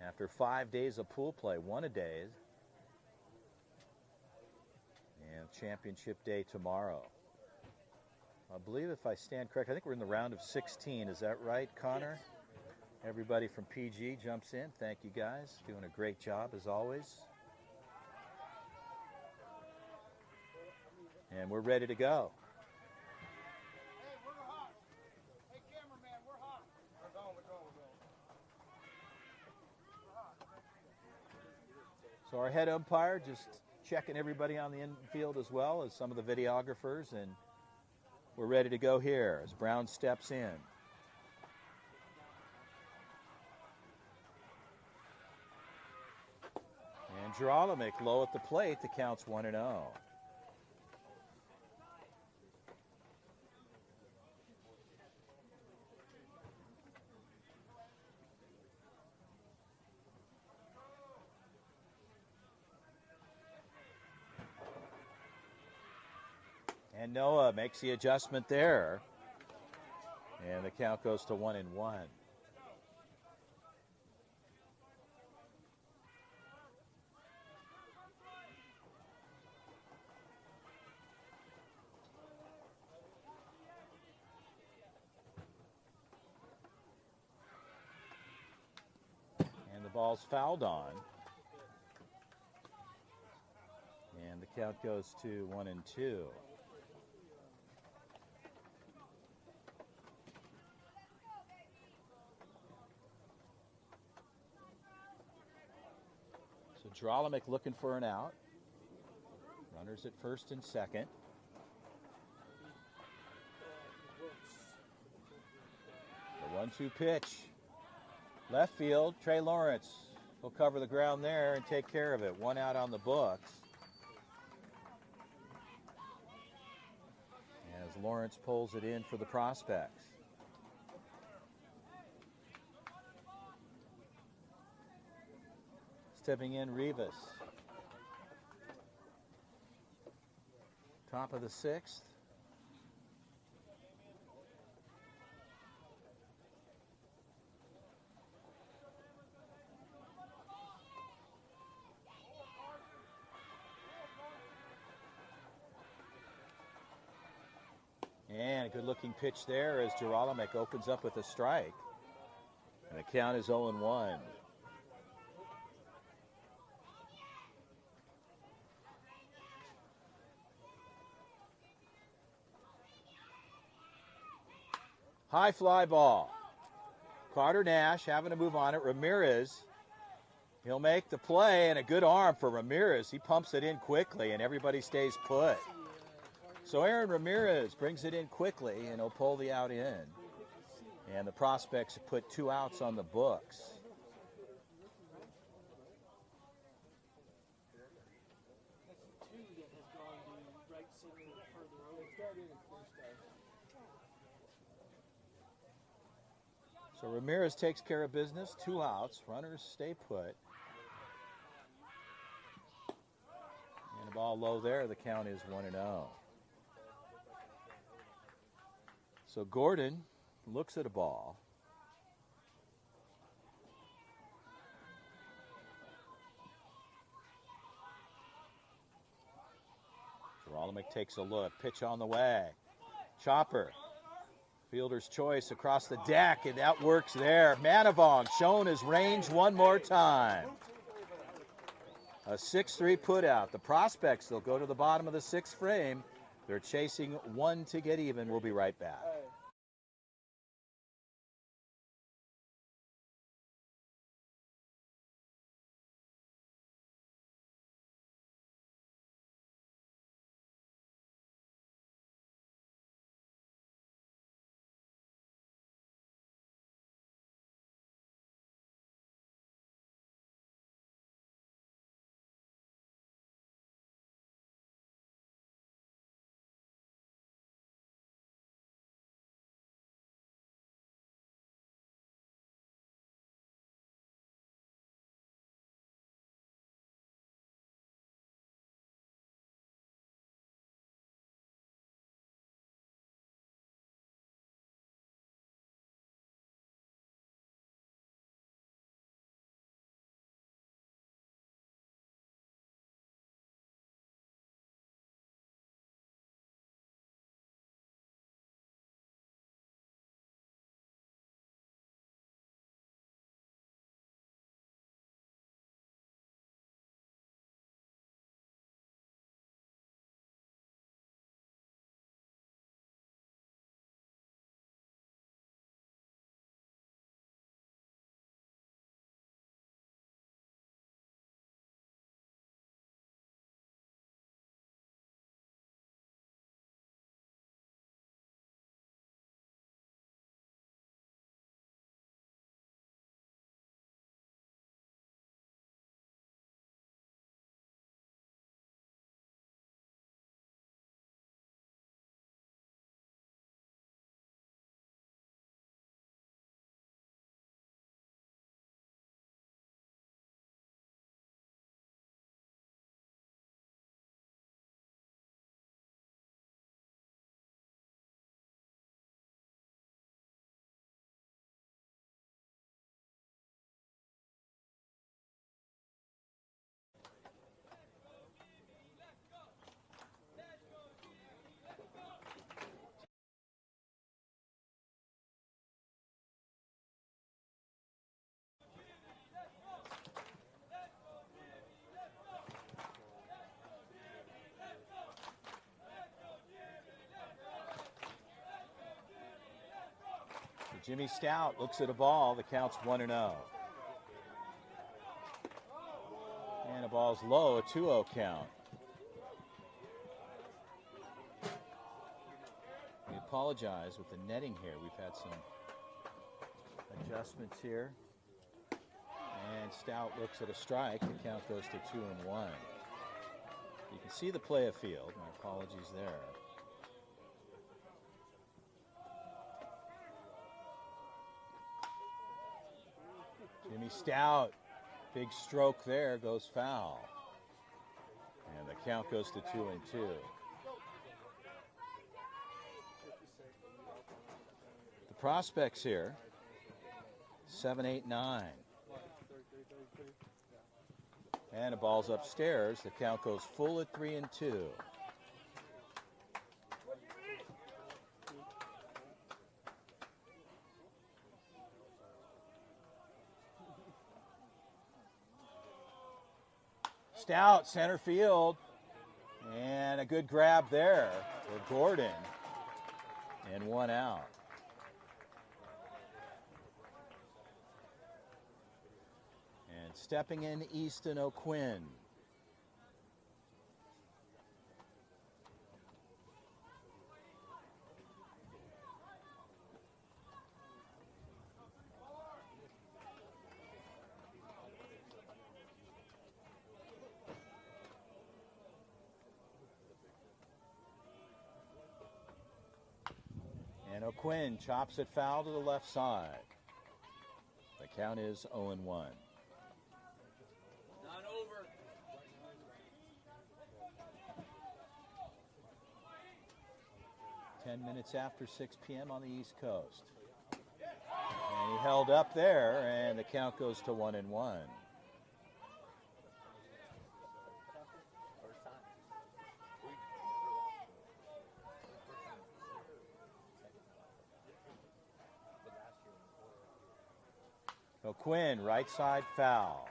After 5 days of pool play, 1 a day. And championship day tomorrow. I believe if I stand correct, I think we're in the round of 16. Is that right, Connor? Yes. Everybody from PG jumps in. Thank you, guys. Doing a great job, as always. And we're ready to go. Hey, we're hot. Hey, cameraman, we're hot. We're going. So our head umpire just checking everybody on the infield as well as some of the videographers, and we're ready to go here as Brown steps in. And Geralamick low at the plate. The count's 1-0. And Noah makes the adjustment there. And the count goes to 1-1. ball's fouled on. And the count goes to 1-2. So Drolemick looking for an out. Runners at first and second. The 1-2 pitch. Left field, Trey Lawrence will cover the ground there and take care of it. One out on the books. As Lawrence pulls it in for the Prospects. Stepping in, Rivas. Top of the sixth. And a good-looking pitch there as Drolemick opens up with a strike. And the count is 0-1. High fly ball. Carter Nash having to move on it. Ramirez, he'll make the play, and a good arm for Ramirez. He pumps it in quickly, and everybody stays put. So Aaron Ramirez brings it in quickly, and he'll pull the out in. And the Prospects have put 2 outs on the books. So Ramirez takes care of business, 2 outs. Runners stay put. And the ball low there. The count is 1-0. So Gordon looks at a ball. Drolemick takes a look. Pitch on the way. Chopper. Fielder's choice across the deck, and that works there. Manavong showing his range one more time. A 6-3 putout. The Prospects, they'll go to the bottom of the 6th frame. They're chasing 1 to get even. We'll be right back. Jimmy Stout looks at a ball. The count's 1-0. And the ball's low, a 2-0 count. We apologize with the netting here. We've had some adjustments here. And Stout looks at a strike. The count goes to 2-1. You can see the play of field. My apologies there. Jimmy Stout, big stroke there, goes foul. And the count goes to 2-2. The prospects here, 7, 8, 9. And the ball's upstairs. The count goes full at 3-2. Stout, center field, and a good grab there for Gordon, and 1 out. And stepping in, Easton O'Quinn. And O'Quinn chops it foul to the left side. The count is 0-1. Not over. 10 minutes after 6 p.m. on the East Coast. And he held up there, and the count goes to 1-1. O'Quinn, right side foul.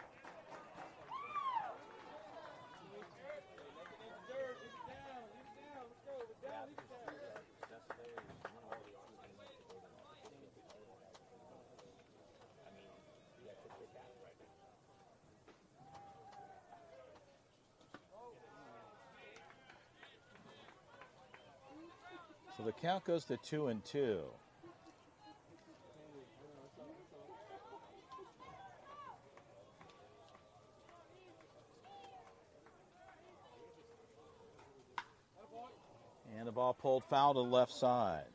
So the count goes to 2-2. And the ball pulled foul to the left side.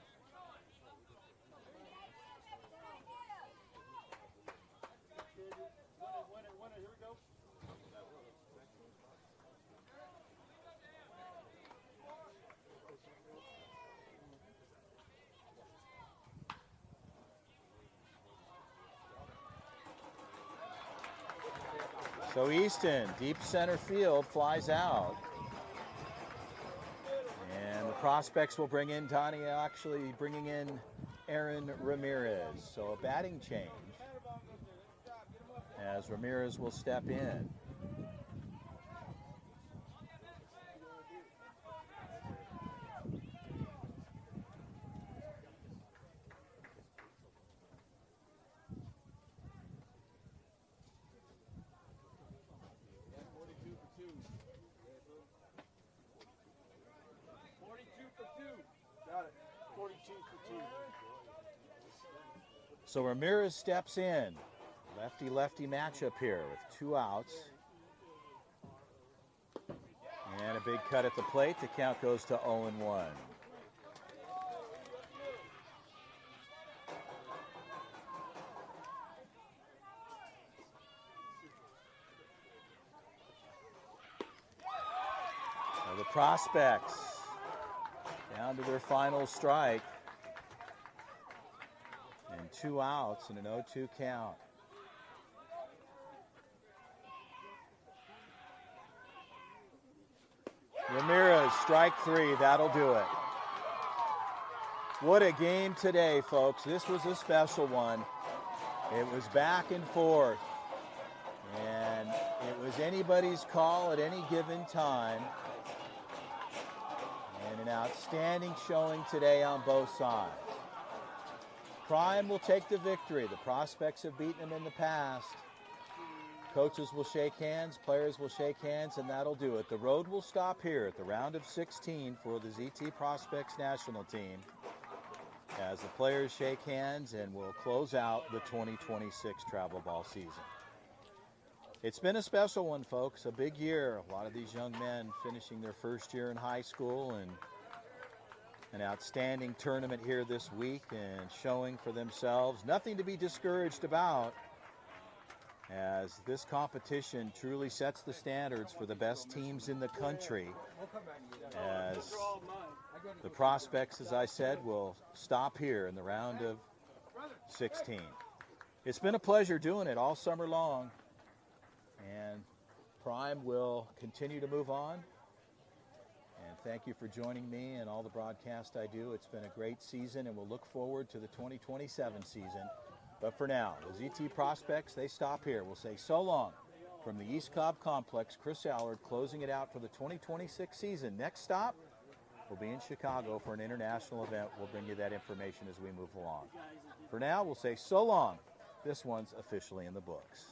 So Easton, deep center field, flies out. And the prospects will bring in Donnie, actually bringing in Aaron Ramirez. So a batting change as Ramirez will step in. So Ramirez steps in. Lefty-lefty matchup here with 2 outs. And a big cut at the plate. The count goes to 0-1. So the prospects down to their final strike. And 2 outs and an 0-2 count. Ramirez, strike 3. That'll do it. What a game today, folks. This was a special one. It was back and forth. And it was anybody's call at any given time. And an outstanding showing today on both sides. Prime will take the victory. The Prospects have beaten them in the past. Coaches will shake hands, players will shake hands, and that'll do it. The road will stop here at the round of 16 for the ZT Prospects national team as the players shake hands and will close out the 2026 travel ball season. It's been a special one, folks, a big year. A lot of these young men finishing their first year in high school, and an outstanding tournament here this week and showing for themselves. Nothing to be discouraged about, as this competition truly sets the standards for the best teams in the country, as the Prospects, as I said, will stop here in the round of 16. It's been a pleasure doing it all summer long, and Prime will continue to move on. And thank you for joining me and all the broadcast I do. It's been a great season, and we'll look forward to the 2027 season. But for now, the ZT Prospects, they stop here. We'll say so long from the East Cobb Complex. Chris Allard closing it out for the 2026 season. Next stop will be in Chicago for an international event. We'll bring you that information as we move along. For now, we'll say so long. This one's officially in the books.